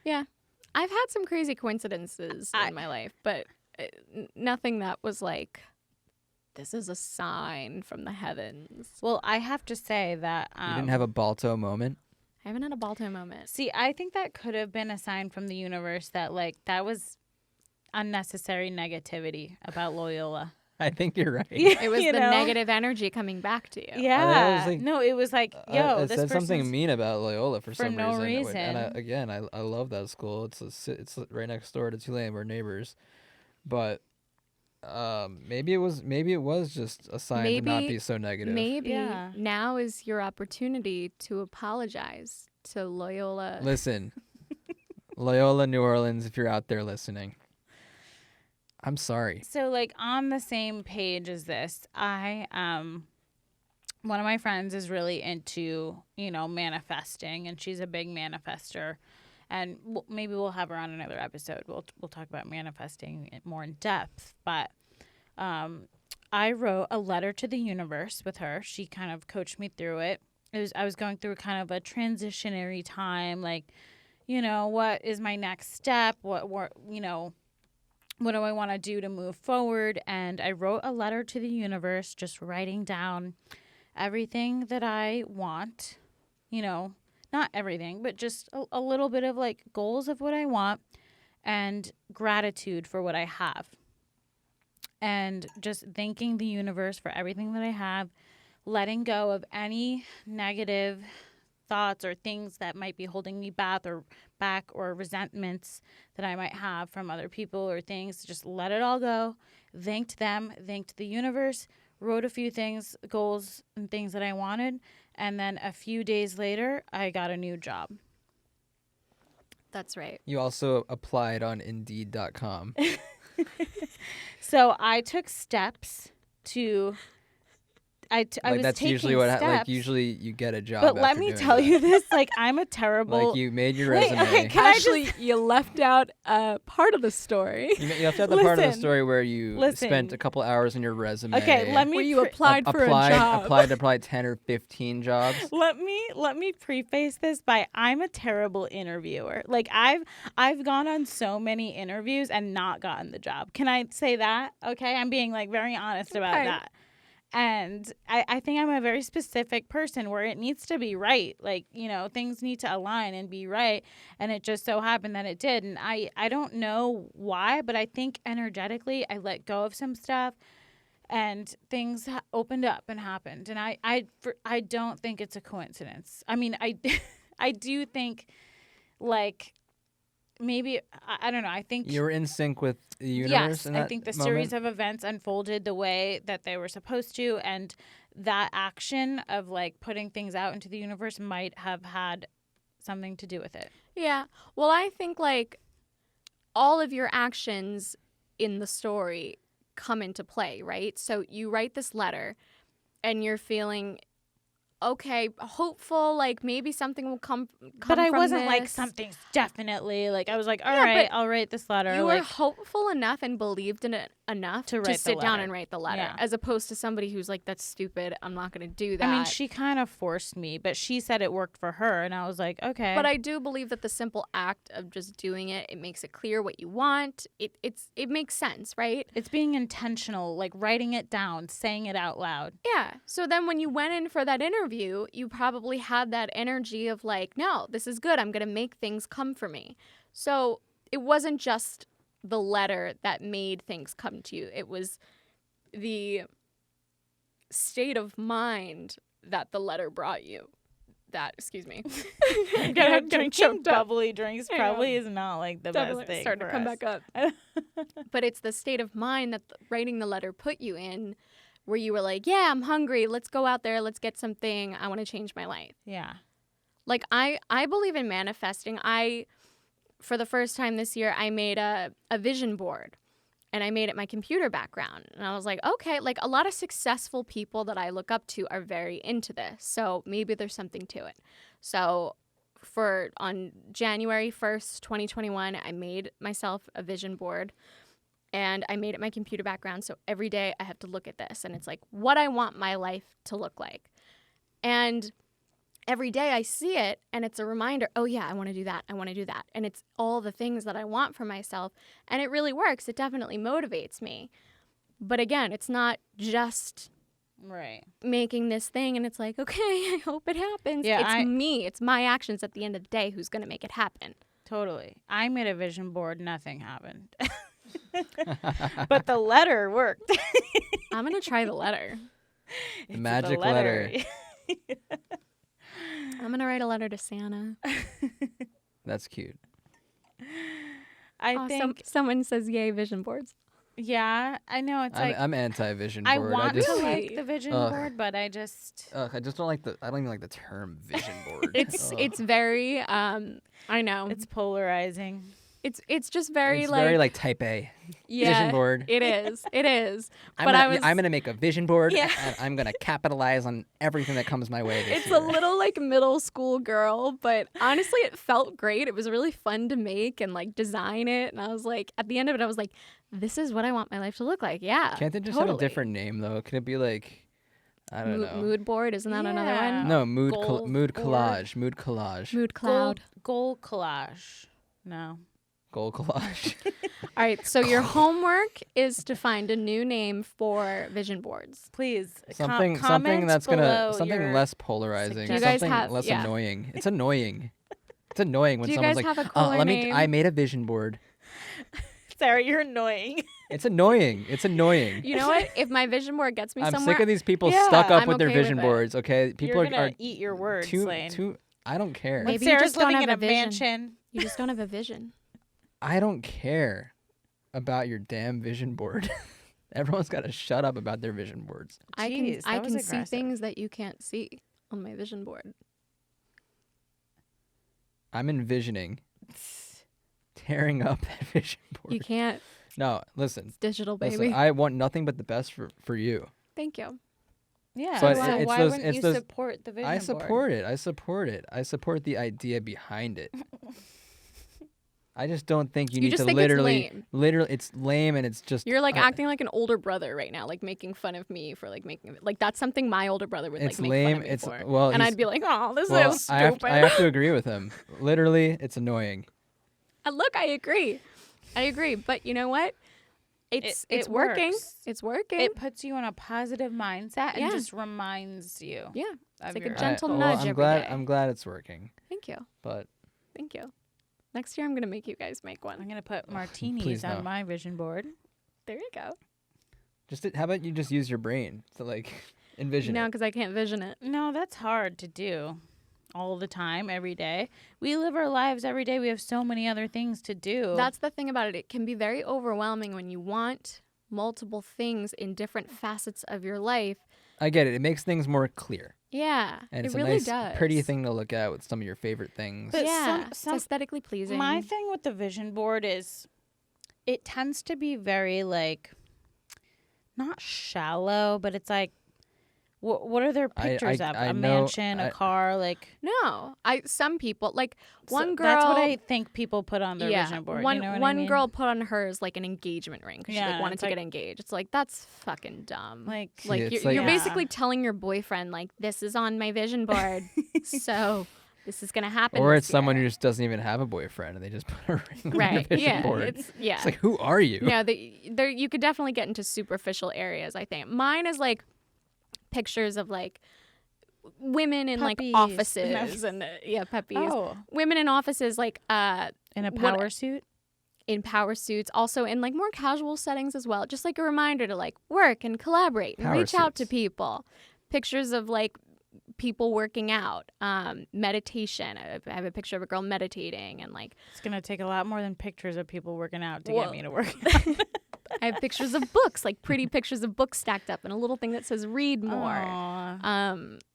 Yeah. I've had some crazy coincidences I- in my life, but nothing that was like, this is a sign from the heavens. Well, I have to say that You didn't have a Balto moment. I haven't had a Balto moment. see, I think that could have been a sign from the universe that like that was unnecessary negativity about Loyola. I think you're right. It was You the know? negative energy coming back to you. Yeah. like- No, it was like, yo, I this said something person's- mean about Loyola for some no reason. reason. I love that school. It's right next door to Tulane. We're neighbors. But maybe it was just a sign to not Maybe- be so negative. Maybe Yeah. now is your opportunity to apologize to Loyola. Listen, Loyola New Orleans, if you're out there listening, I'm sorry. So like on the same page as this, I one of my friends is really into, manifesting, and she's a big manifester. And maybe we'll have her on another episode. We'll talk about manifesting it more in depth, but I wrote a letter to the universe with her. She kind of coached me through it. I was going through kind of a transitionary time, like, what is my next step? What do I want to do to move forward? And I wrote a letter to the universe, just writing down everything that I want, not everything, but just a little bit of like goals of what I want and gratitude for what I have. And just thanking the universe for everything that I have, letting go of any negative thoughts or things that might be holding me back or resentments that I might have from other people or things. Just let it all go. Thanked them, thanked the universe, wrote a few things, goals and things that I wanted. And then a few days later, I got a new job. That's right. You also applied on Indeed.com. So I took steps to. I was That's taking usually what steps, like usually you get a job. But let after me doing tell that. you this: like I'm a terrible. Like you made your Wait, resume. okay, can I just- Actually, you left out part of the story. You left out the part of the Listen, story where you listen. spent a couple hours in your resume. Okay, let me Where you pre- applied for a job. applied to probably 10 or 15 jobs. let me preface this by I'm a terrible interviewer. Like I've gone on so many interviews and not gotten the job. Can I say that? Okay, I'm being like very honest about Okay. that. And I think I'm a very specific person where it needs to be right. Like, things need to align and be right. And it just so happened that it did. And I don't know why, but I think energetically I let go of some stuff and things opened up and happened. And I don't think it's a coincidence. I mean, I do think like maybe, I don't know. I think You were in sync with the universe yes, in I that think the moment? series of events unfolded the way that they were supposed to, and that action of like putting things out into the universe might have had something to do with it. Yeah. Well, I think like all of your actions in the story come into play, right? So you write this letter and you're feeling okay, hopeful, like maybe something will come But I from wasn't like this. something's definitely like I was like, all Yeah, right, but I'll write this letter. You were like hopeful enough and believed in it enough To to, write the sit down letter. and write the letter, Yeah. as opposed to somebody who's like, that's stupid, I'm not going to do that. I mean, she kind of forced me, but she said it worked for her, and I was like, okay. But I do believe that the simple act of just doing it, it makes it clear what you want. It makes sense, right? It's being intentional, like writing it down, saying it out loud. Yeah. So then when you went in for that interview, you probably had that energy of like, no, this is good. I'm going to make things come for me. So it wasn't just the letter that made things come to you. It was the state of mind that the letter brought you. Excuse me. I'm getting Drinking choked up. bubbly drinks I know. probably is not like the Definitely best thing starting for to come us. back up. But it's the state of mind that writing the letter put you in, where you were like, yeah, I'm hungry. Let's go out there. Let's get something. I want to change my life. Yeah. Like, I believe in manifesting. For the first time this year, I made a vision board, and I made it my computer background. And I was like, okay, like a lot of successful people that I look up to are very into this. So maybe there's something to it. So on January 1st, 2021, I made myself a vision board, and I made it my computer background. So every day I have to look at this, and it's like what I want my life to look like. And every day I see it, and it's a reminder, oh yeah, I want to do that. I want to do that. And it's all the things that I want for myself. And it really works. It definitely motivates me. But again, it's not just Right. making this thing and it's like, okay, I hope it happens. Yeah, It's me. It's my actions at the end of the day who's going to make it happen. Totally. I made a vision board. Nothing happened. But the letter worked. I'm going to try the letter. The magic letter. I'm going to write a letter to Santa. That's cute. I think, someone says, yay, vision boards. yeah, I know. It's like, I'm anti-vision I board. want just, to Really? like the vision Ugh. board, but I just, I just don't like I don't even like the term vision board. It's very, I know. it's polarizing. It's just very It's like, very like type A. yeah, Vision board. It is. It is. I'm But gonna, I'm gonna make a vision board, Yeah. and I'm gonna capitalize on everything that comes my way this It's year. a little like middle school girl, but honestly, it felt great. It was really fun to make and like design it. And I was like, at the end of it, I was like, this is what I want my life to look like. Yeah. Can't they just totally. have a different name though? Can it be like, I don't know. Mood board? Isn't that another Yeah. one? No, Goal mood board. collage. Mood collage. Mood cloud. Goal collage. No. Goal collage. All right. So your homework is to find a new name for vision boards. Please. something comment that's below gonna something your less polarizing. suggestions. You guys Something have- less yeah. annoying. It's annoying. It's annoying when Do you someone's guys like, have a cooler name? I made a vision board. Sarah, you're annoying. It's annoying. It's annoying. You know what? If my vision board gets me I'm somewhere, sick of these people Yeah, stuck up I'm with their okay with vision it. boards. Okay, people You're are gonna eat your words, too Layne. I don't care. Maybe But you Sarah's just don't living in have a a vision. mansion. you just don't have a vision. I don't care about your damn vision board. Everyone's got to shut up about their vision boards. I Jeez, can that was see aggressive. things that you can't see on my vision board. I'm envisioning tearing up that vision board. You can't. No, listen. It's digital, baby. Listen, I want nothing but the best for you. Thank you. Yeah. So So, it's why those- wouldn't it's you those- support the vision I board? support it. I support it. I support the idea behind it. I just don't think you You need just to think it's literally, lame. it's lame and it's just. You're like acting like an older brother right now, like making fun of me for like making like that's something my older brother would It's like make lame. fun of me It's for. well, And he's- I'd be like, oh, this well, is I have, stupid. I have to agree with him. Literally, it's annoying. And look, I agree. But you know what? It's It working. works. It's working. It puts you in a positive mindset and Yeah. just reminds you. yeah. Of like a your gentle goals. nudge I'm every glad. day. I'm glad it's working. Thank you. But Thank you. Next year, I'm gonna make you guys make I'm one. gonna put martinis please on no. my vision board. There you go. how about you just use your brain to like envision No, it? because I can't vision it. No, that's hard to do all the time, every day. We live our lives every day. We have so many other things to do. That's the thing about it. It can be very overwhelming when you want multiple things in different facets of your life. I get it. It makes things more clear, Yeah, and it it's really a nice, does. pretty thing to look at with some of your favorite things. But Yeah, some- it's aesthetically pleasing. My thing with the vision board is it tends to be very like not shallow, but it's like What are their pictures of? I A know- mansion, a car, like No, some people like one so girl. That's what I think people put on their vision board. One you know what one I mean? girl put on hers like an engagement ring because she Yeah, like wanted it's to like- get engaged. It's like that's fucking dumb. like See, Like it's you're, like- you're Yeah. basically telling your boyfriend like this is on my vision board, so this is gonna happen. Or this it's someone year. who just doesn't even have a boyfriend and they just put a ring on right. their vision Yeah, board. it's yeah. It's like, who are you? Yeah, there you could definitely get into superficial areas. I think mine is like pictures of like women in Puppies. like offices and puppies. oh, Women in offices like in a what- power suit. in power suits, also in like more casual settings as well. Just like a reminder to like work and collaborate and Power reach out to suits. people. Pictures of like people working out, meditation. I have a picture of a girl meditating and like It's gonna take a lot more than pictures of people working out to Well- get me to work. I have pictures of books, like pretty pictures of books stacked up and a little thing that says read more. Aw.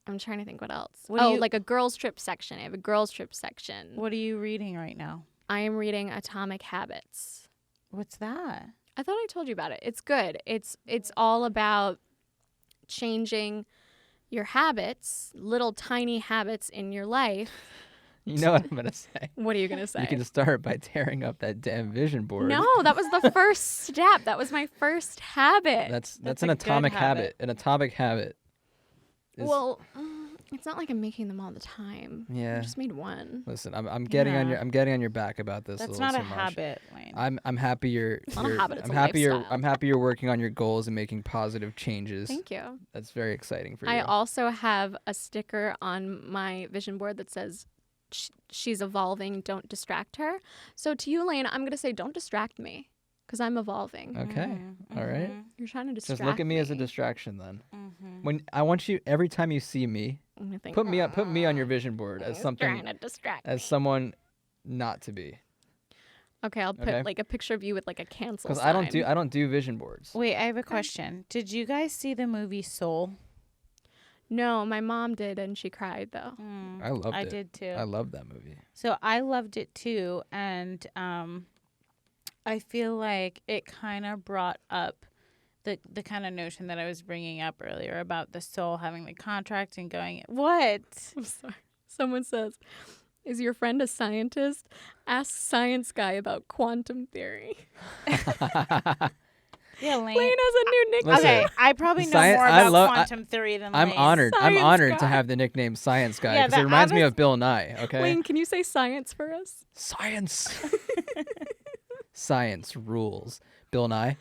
I'm trying to think what else. What do you- like a girls trip section. I have a girls trip section. What are you reading right now? I am reading Atomic Habits. What's that? I thought I told you about it. It's good. It's all about changing your habits, little tiny habits in your life. You know what I'm going to say? What are you going to say? You can start by tearing up that damn vision board. No, that was the first step. That was my first habit. That's That's an a good atomic habit. habit. An atomic habit. Is, well, it's not like I'm making them all the time. Yeah. I just made one. Listen, I'm getting on Yeah. your I'm getting on your back about this. That's a little not a too much. habit, Layne. I'm happy you're. not a you're- habit, it's I'm a happy you're. lifestyle. I'm happy you're working on your goals and making positive changes. Thank you. That's very exciting for you. I also have a sticker on my vision board that says, she's evolving, don't distract her. So to you, Layne, I'm going to say, don't distract me because I'm evolving. Okay. All right. You're trying to distract Just look at me as a distraction then. Mm-hmm. When I want you every time you see me, I'm gonna think, put me on your vision board as "He's something trying to distract as me." someone not to be. Okay, I'll put Okay. like a picture of you with like a cancel Because sign. I don't do vision boards. Wait, I have a question. Did you guys see the movie Soul? No, my mom did, and she cried though. I loved I it. did too. I loved that movie. So I loved it too, and I feel like it kind of brought up the kind of notion that I was bringing up earlier about the soul having the contract and going. What? I'm sorry. Someone says, "Is your friend a scientist? Ask science guy about quantum theory." Yeah, Layne. Layne has a new nickname. Listen, Okay, I probably know science- more I about love- quantum theory than I'm Layne. honored. I'm Science honored to guy. have the nickname Science Guy Yeah, because it the reminds me obvious- of Bill Nye. Okay. Layne, can you say science for us? Science. Science rules. Bill Nye.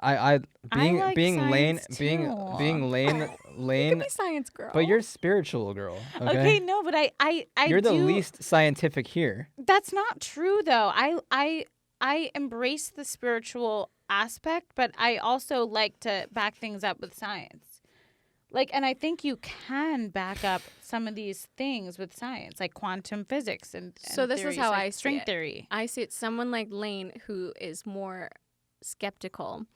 I being like being Layne science being too. being Layne You can Lane. be science girl. But you're a spiritual girl. Okay. Okay, no, but I You're the do- least scientific here. That's not true though. I embrace the spiritual aspect, but I also like to back things up with science. And I think you can back up some of these things with science, like quantum physics and So this is theories, how like I see string it. theory. I see it. Someone like Layne, who is more skeptical,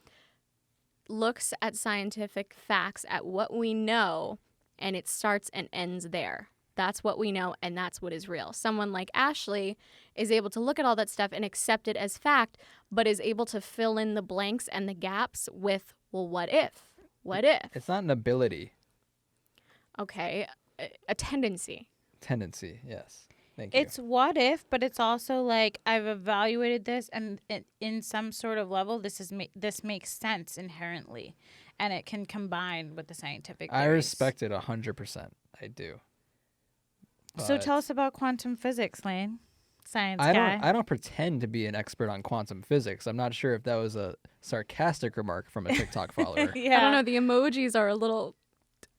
looks at scientific facts, at what we know, and it starts and ends there. That's what we know, and that's what is real. Someone like Ashley is able to look at all that stuff and accept it as fact, but is able to fill in the blanks and the gaps with, well, what if? What if? It's not an ability. Okay, a tendency. Tendency. Yes. Thank you. It's what if, but it's also like I've evaluated this, and in some sort of level, this makes sense inherently, and it can combine with the scientific. I theories. respect it 100%. I do. So But tell us about quantum physics, Layne. Science I guy. don't pretend to be an expert on quantum physics. I'm not sure if that was a sarcastic remark from a TikTok follower. Yeah. I don't know. The emojis are a little.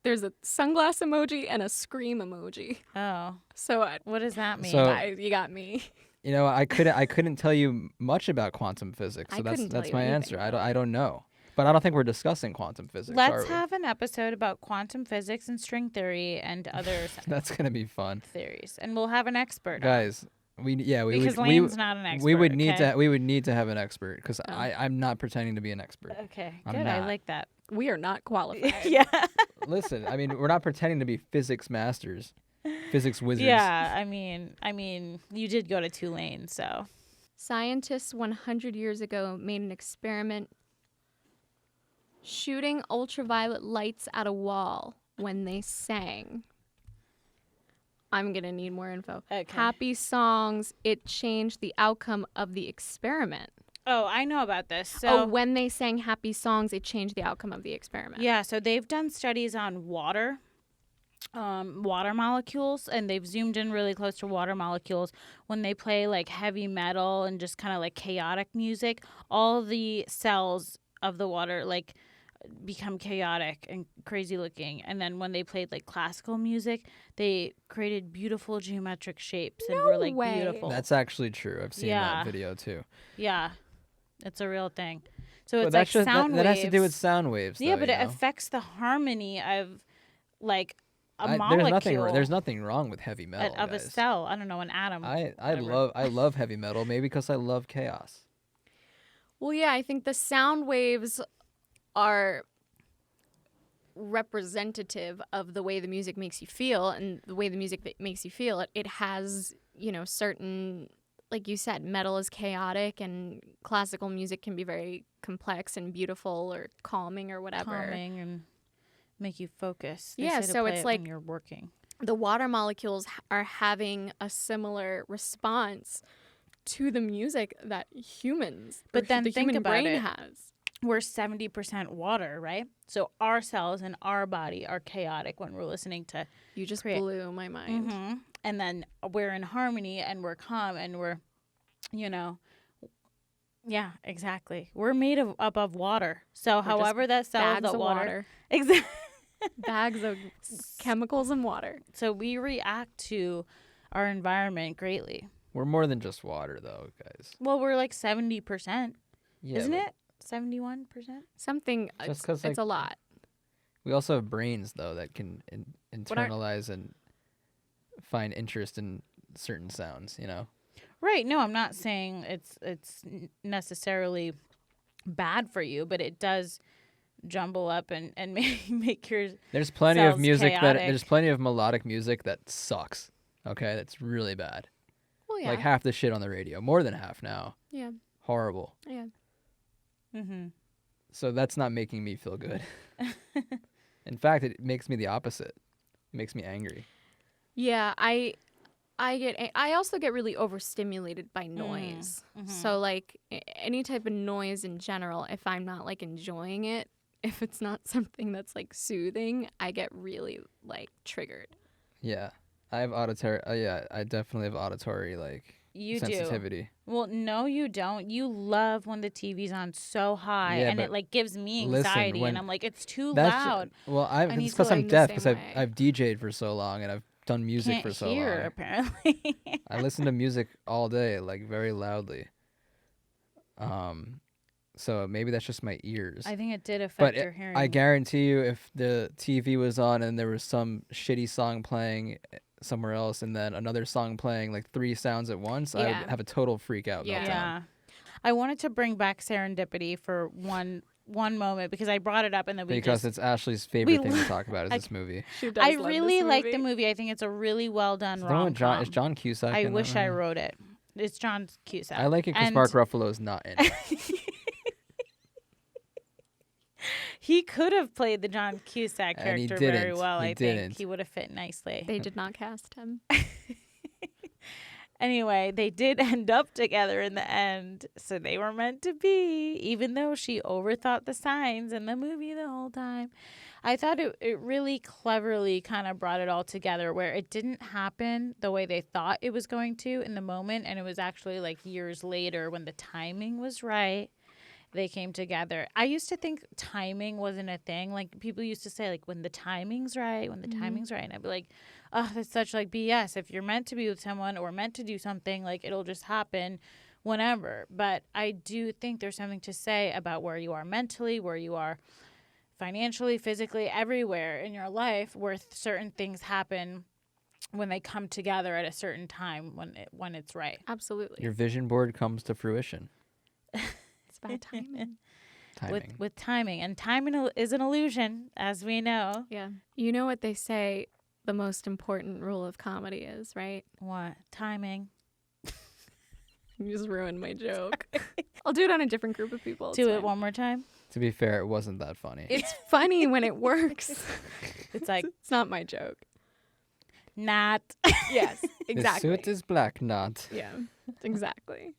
There's a sunglass emoji and a scream emoji. Oh, So what does that mean? So- you got me. You know, I couldn't tell you much about quantum physics, I so couldn't tell that's you my anything answer. about I don't know. But I don't think we're discussing quantum physics, are Let's we? have an episode about quantum physics and string theory and other That's going to be fun. theories, and we'll have an expert. on it. Guys, we because would Layne's not an expert. we would need okay? to have an expert cuz Oh. I'm not pretending to be an expert. Okay, I'm good. I not. like that. We are not qualified. Yeah. Listen, I mean, we're not pretending to be physics masters, physics wizards. Yeah. I mean, you did go to Tulane, so Scientists 100 years ago made an experiment Shooting ultraviolet lights at a wall when they sang. I'm going to need more info. Okay. Happy songs. It changed the outcome of the experiment. Oh, I know about this. So when they sang happy songs, it changed the outcome of the experiment. yeah, so they've done studies on water molecules, and they've zoomed in really close to water molecules when they play like heavy metal and just kind of like chaotic music. All the cells of the water like become chaotic and crazy looking, and then when they played like classical music, they created beautiful geometric shapes and were like way. beautiful. That's actually true. I've seen Yeah. that video too. Yeah, it's a real thing. So But it's like sound that has to do with waves. sound waves. Yeah, though, but you it know? affects the harmony of like a There's molecule. There's nothing wrong with heavy metal. of a guys. cell. I don't know, an atom. I whatever. love heavy metal, maybe because I love chaos. Well, yeah, I think the sound waves are representative of the way the music makes you feel, and the way the music that makes you feel, it has, certain, like you said, metal is chaotic and classical music can be very complex and beautiful or calming or whatever. Calming and make you focus. They Yeah, say to so play it's it like when you're working. The water molecules are having a similar response to the music that humans, But or then the think human about brain it. has. We're 70% water, right? So our cells in our body are chaotic when we're listening to You just create- blew my mind. and then we're in harmony and we're calm and we're, yeah, exactly. We're made up of water. So just however that cell Bags of of water. water. Exactly. Bags of chemicals and water. So we react to our environment greatly. We're more than just water, though, guys. Well, we're like 70%, Yeah, isn't but it? 71%? Something, Just it's, 'cause, it's a like, lot. We also have brains, though, that can What are- internalize and find interest in certain sounds. Right. No, I'm not saying it's necessarily bad for you, but it does jumble up and make your There's plenty of Sounds music chaotic. there's plenty of melodic music that sucks. Okay, that's really bad. Well, yeah. Like half the shit on the radio, more than half now. yeah. Horrible. Yeah. mm-hmm. So that's not making me feel good. In fact, it makes me the opposite. It makes me angry. Yeah, I also get really overstimulated by noise. So like any type of noise in general, if I'm not like enjoying it, if it's not something that's like soothing, I get really like triggered. Yeah, I have auditory. I definitely have auditory You sensitivity. do. Well, no, you don't. You love when the TV's on so high, Yeah, and but it like gives me listen, anxiety, when- and I'm like, it's too That's loud. Well, I it's need to because I'm learn the deaf same because way. I've DJ'd for so long and I've done music Can't for so hear long. apparently. I listen to music all day, like very loudly. So maybe that's just my ears. I think it did affect But your hearing. I guarantee you, if the TV was on and there was some shitty song playing somewhere else and then another song playing like 3 sounds at once, I Yeah. would have a total freak out. Yeah. meltdown. Yeah. I wanted to bring back serendipity for one moment because I brought it up and then we Because just it's Ashley's favorite thing we- to talk about is I- this movie. She does I love really this like the movie. movie. I think it's a really well done Is the one with rom-com. Is John Cusack I in that wish I movie? wrote it. It's John Cusack. I like it because And Mark Ruffalo is not in it. He could have played the John Cusack And he character very didn't. well. He I didn't. think he would have fit nicely. They did not cast him. Anyway, they did end up together in the end, so they were meant to be, even though she overthought the signs in the movie the whole time. I thought it really cleverly kind of brought it all together where it didn't happen the way they thought it was going to in the moment, and it was actually like years later when the timing was right. They came together. I used to think timing wasn't a thing. Like people used to say, like when the timing's right, when the timing's right, and I'd be like, oh, that's such like BS. If you're meant to be with someone or meant to do something, like it'll just happen whenever. But I do think there's something to say about where you are mentally, where you are financially, physically, everywhere in your life, where certain things happen when they come together at a certain time when it's right. Absolutely. Your vision board comes to fruition. It's about timing. Timing. With timing, and timing is an illusion, as we know. Yeah. You know what they say the most important rule of comedy is, right? What timing? You just ruined my joke. I'll do it on a different group of people. Do it one more time. To be fair, it wasn't that funny. It's funny when it works. It's like, It's not my joke. not. Yes, The exactly. suit is black, not. Yeah, exactly.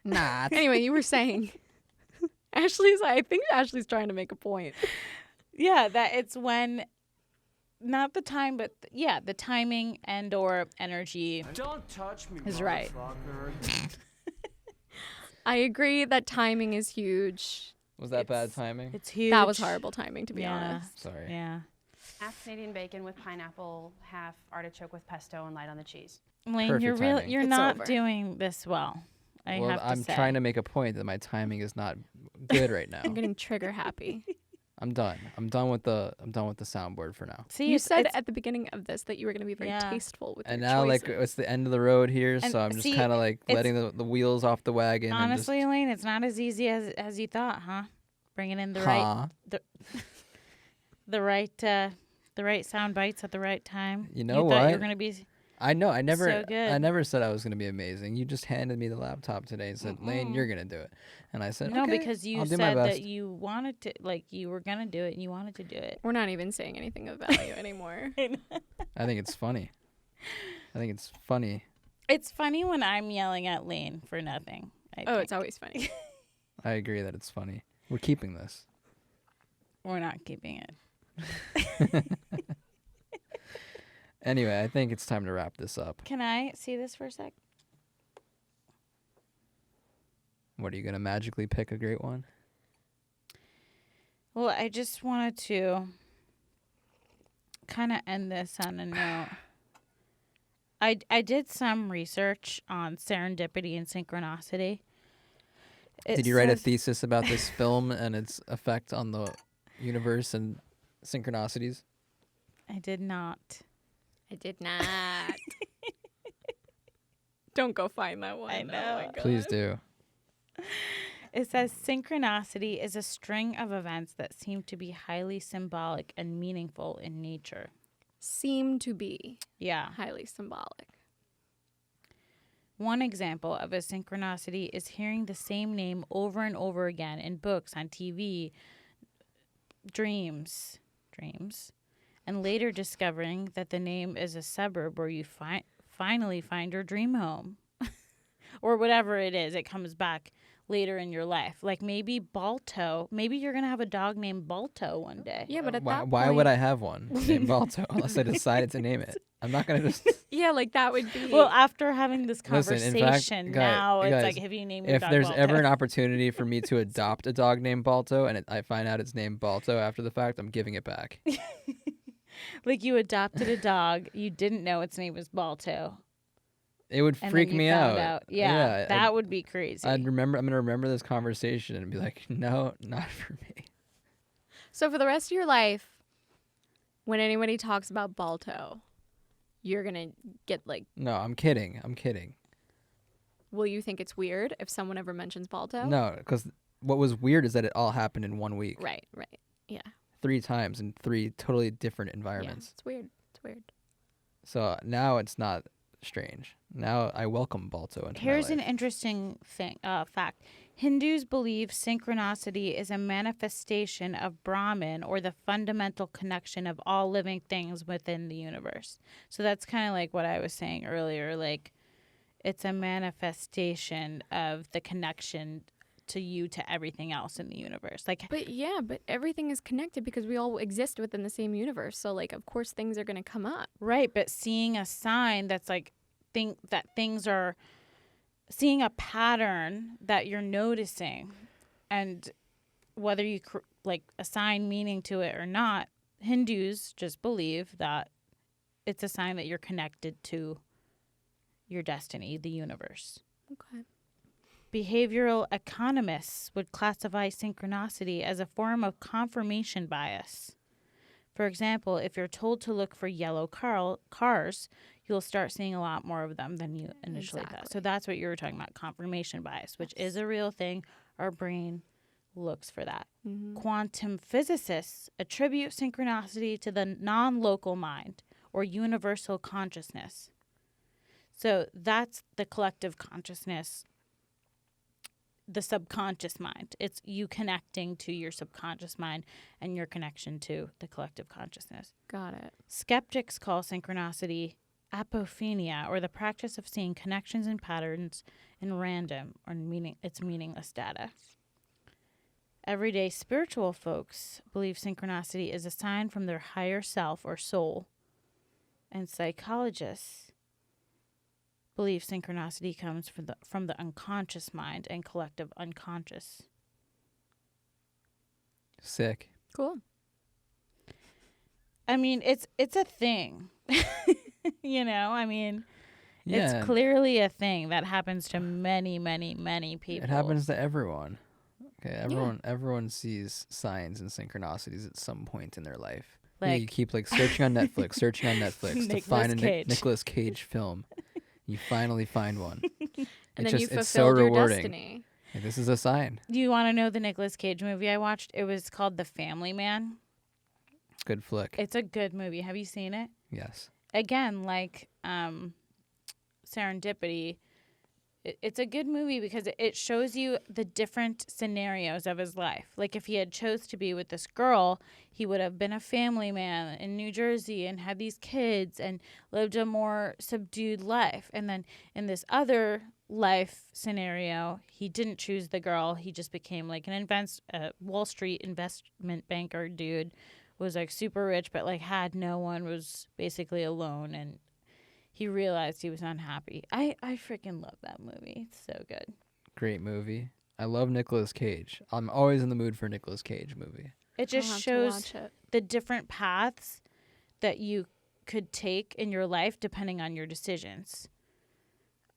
Not. Anyway, you were saying. I think Ashley's trying to make a point. Yeah, that it's when, not the time, but the timing and or energy Don't touch me, is right. motherfucker. I agree that timing is huge. Was that bad It's- timing? It's huge. That was horrible timing, to be Yeah. honest. Sorry. Yeah. Half Canadian bacon with pineapple, half artichoke with pesto, and light on the cheese. Layne, Perfect you're timing. you're It's not over. doing this well. I Well, have to I'm say. trying to make a point that my timing is not good right now. I'm getting trigger happy. I'm done. I'm done with the soundboard for now. See, You it's- said it's- at the beginning of this that you were going to be very Yeah. tasteful with And your now, choices. like, it's the end of the road here, And so I'm just see, kind of like it's- letting the wheels off the wagon. honestly, and Elaine, it's not as easy as you thought, huh? Bringing in the just, right huh? the right sound bites at the right time. You know thought you what? were gonna be I know. I so never good. said I was gonna be amazing. You just handed me the laptop today and said, "Layne, you're gonna do it," and I said, no, "Okay, because you I'll do my said best." that you wanted to, like you were gonna do it and you wanted to do it. We're not even saying anything of value anymore. I think it's funny. I think it's funny. It's funny when I'm yelling at Layne for nothing. Oh, it's always funny. I agree that it's funny. We're keeping this. We're not keeping it. Anyway, I think it's time to wrap this up. Can I see this for a sec? What, are you gonna magically pick a great one? Well, I just wanted to kind of end this on a note. I did some research on serendipity and synchronicity. Did you write a thesis about this film and its effect on the universe and synchronicities? I did not. I did not. Don't go find that one. I Oh know. my God. Please do. It says synchronicity is a string of events that seem to be highly symbolic and meaningful in nature. Seem to be Yeah. highly symbolic. One example of a synchronicity is hearing the same name over and over again in books, on TV, dreams, and later discovering that the name is a suburb where you finally find your dream home. Or whatever it is, it comes back later in your life. Like maybe Balto, maybe you're going to have a dog named Balto one day. Yeah, but at Why, that why point, would I have one named Balto unless I decided to name it? I'm not gonna just. Yeah, like that would be. Well, after having this Listen, in conversation, fact, now it's guys, like, if you name your If dog there's Balto. ever an opportunity for me to adopt a dog named Balto and I find out it's named Balto after the fact, I'm giving it back. Like you adopted a dog, you didn't know its name was Balto. It would And freak then you me found out. Yeah, that I'd- would be crazy. I'm gonna remember this conversation and be like, no, not for me. So for the rest of your life, when anybody talks about Balto, you're gonna get like, No, I'm kidding. will you think it's weird if someone ever mentions Balto? No, because what was weird is that it all happened in 1 week, Right. Yeah. 3 times in 3 totally different Yeah. environments. It's weird. It's weird. So now it's not strange. Now I welcome Balto into Here's my an life. interesting fact. Hindus believe synchronicity is a manifestation of Brahman, or the fundamental connection of all living things within the universe. So that's kind of like what I was saying earlier. Like, it's a manifestation of the connection to you to everything else in the universe. Like, But everything is connected because we all exist within the same universe. So like, of course, things are gonna come up. right, but seeing a sign that's like, things are, seeing a pattern that you're noticing, and whether you like assign meaning to it or not, Hindus just believe that it's a sign that you're connected to your destiny, the universe. Okay. Behavioral economists would classify synchronicity as a form of confirmation bias. For example, if you're told to look for yellow cars, you'll start seeing a lot more of them than you initially thought. Exactly. So that's what you were talking about, confirmation bias, which is a real thing. Our brain looks for that. Mm-hmm. Quantum physicists attribute synchronicity to the non-local mind, or universal consciousness. So that's the collective consciousness the subconscious mind. It's you connecting to your subconscious mind and your connection to the collective consciousness. Got it. Skeptics call synchronicity apophenia, or the practice of seeing connections and patterns in random or meaningless data. Everyday spiritual folks believe synchronicity is a sign from their higher self or soul, and psychologists believe synchronicity comes from the unconscious mind and collective unconscious. Sick. Cool. I mean, it's a thing. You know, I mean, Yeah. it's clearly a thing that happens to many, many, many people. It happens to everyone. Okay, everyone sees signs and synchronicities at some point in their life. Yeah, Like, you keep like searching on Netflix to find a Cage. Nicolas Cage film. You finally find one. And It's then you it's so fulfilled your rewarding. destiny. Like, this is a sign. do you want to know the Nicolas Cage movie I watched? It was called The Family Man. Good flick. It's a good movie. Have you seen it? Yes. Again, like Serendipity, it's a good movie because it shows you the different scenarios of his life. Like if he had chose to be with this girl, he would have been a family man in New Jersey and had these kids and lived a more subdued life. And then in this other life scenario, he didn't choose the girl. He just became like an Wall Street investment banker dude, was like super rich, but like had no one, was basically alone, and he realized he was unhappy. I freaking love that movie. It's so good. Great movie. I love Nicolas Cage. I'm always in the mood for a Nicolas Cage movie. It just I'll have to shows watch it. the different paths that you could take in your life depending on your decisions.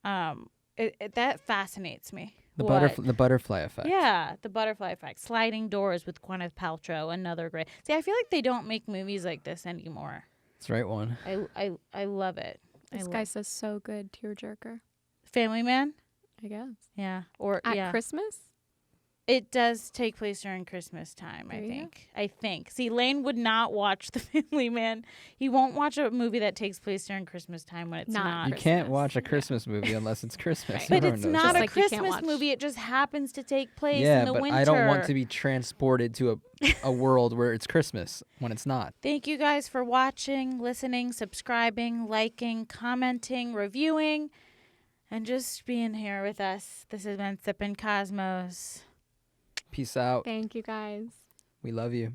That fascinates me. The What? butterfly effect. Yeah, the butterfly effect. Sliding Doors with Gwyneth Paltrow, another great. See, I feel like they don't make movies like this anymore. That's the right one. I love it. This guy says so good, tearjerker. Family Man. I guess. Yeah, or At Christmas? It does take place during Christmas time, There you go. I think. See, Layne would not watch The Family Man. He won't watch a movie that takes place during Christmas time when it's Not not. You Christmas. can't watch a Yeah. Christmas movie unless it's Christmas. Right. But Everyone it's knows not that. a Like you can't Christmas watch- movie. It just happens to take place Yeah, in the but winter. I don't want to be transported to a world where it's Christmas when it's not. Thank you guys for watching, listening, subscribing, liking, commenting, reviewing, and just being here with us. This has been Sippin' Cosmos. Peace out. Thank you guys. We love you.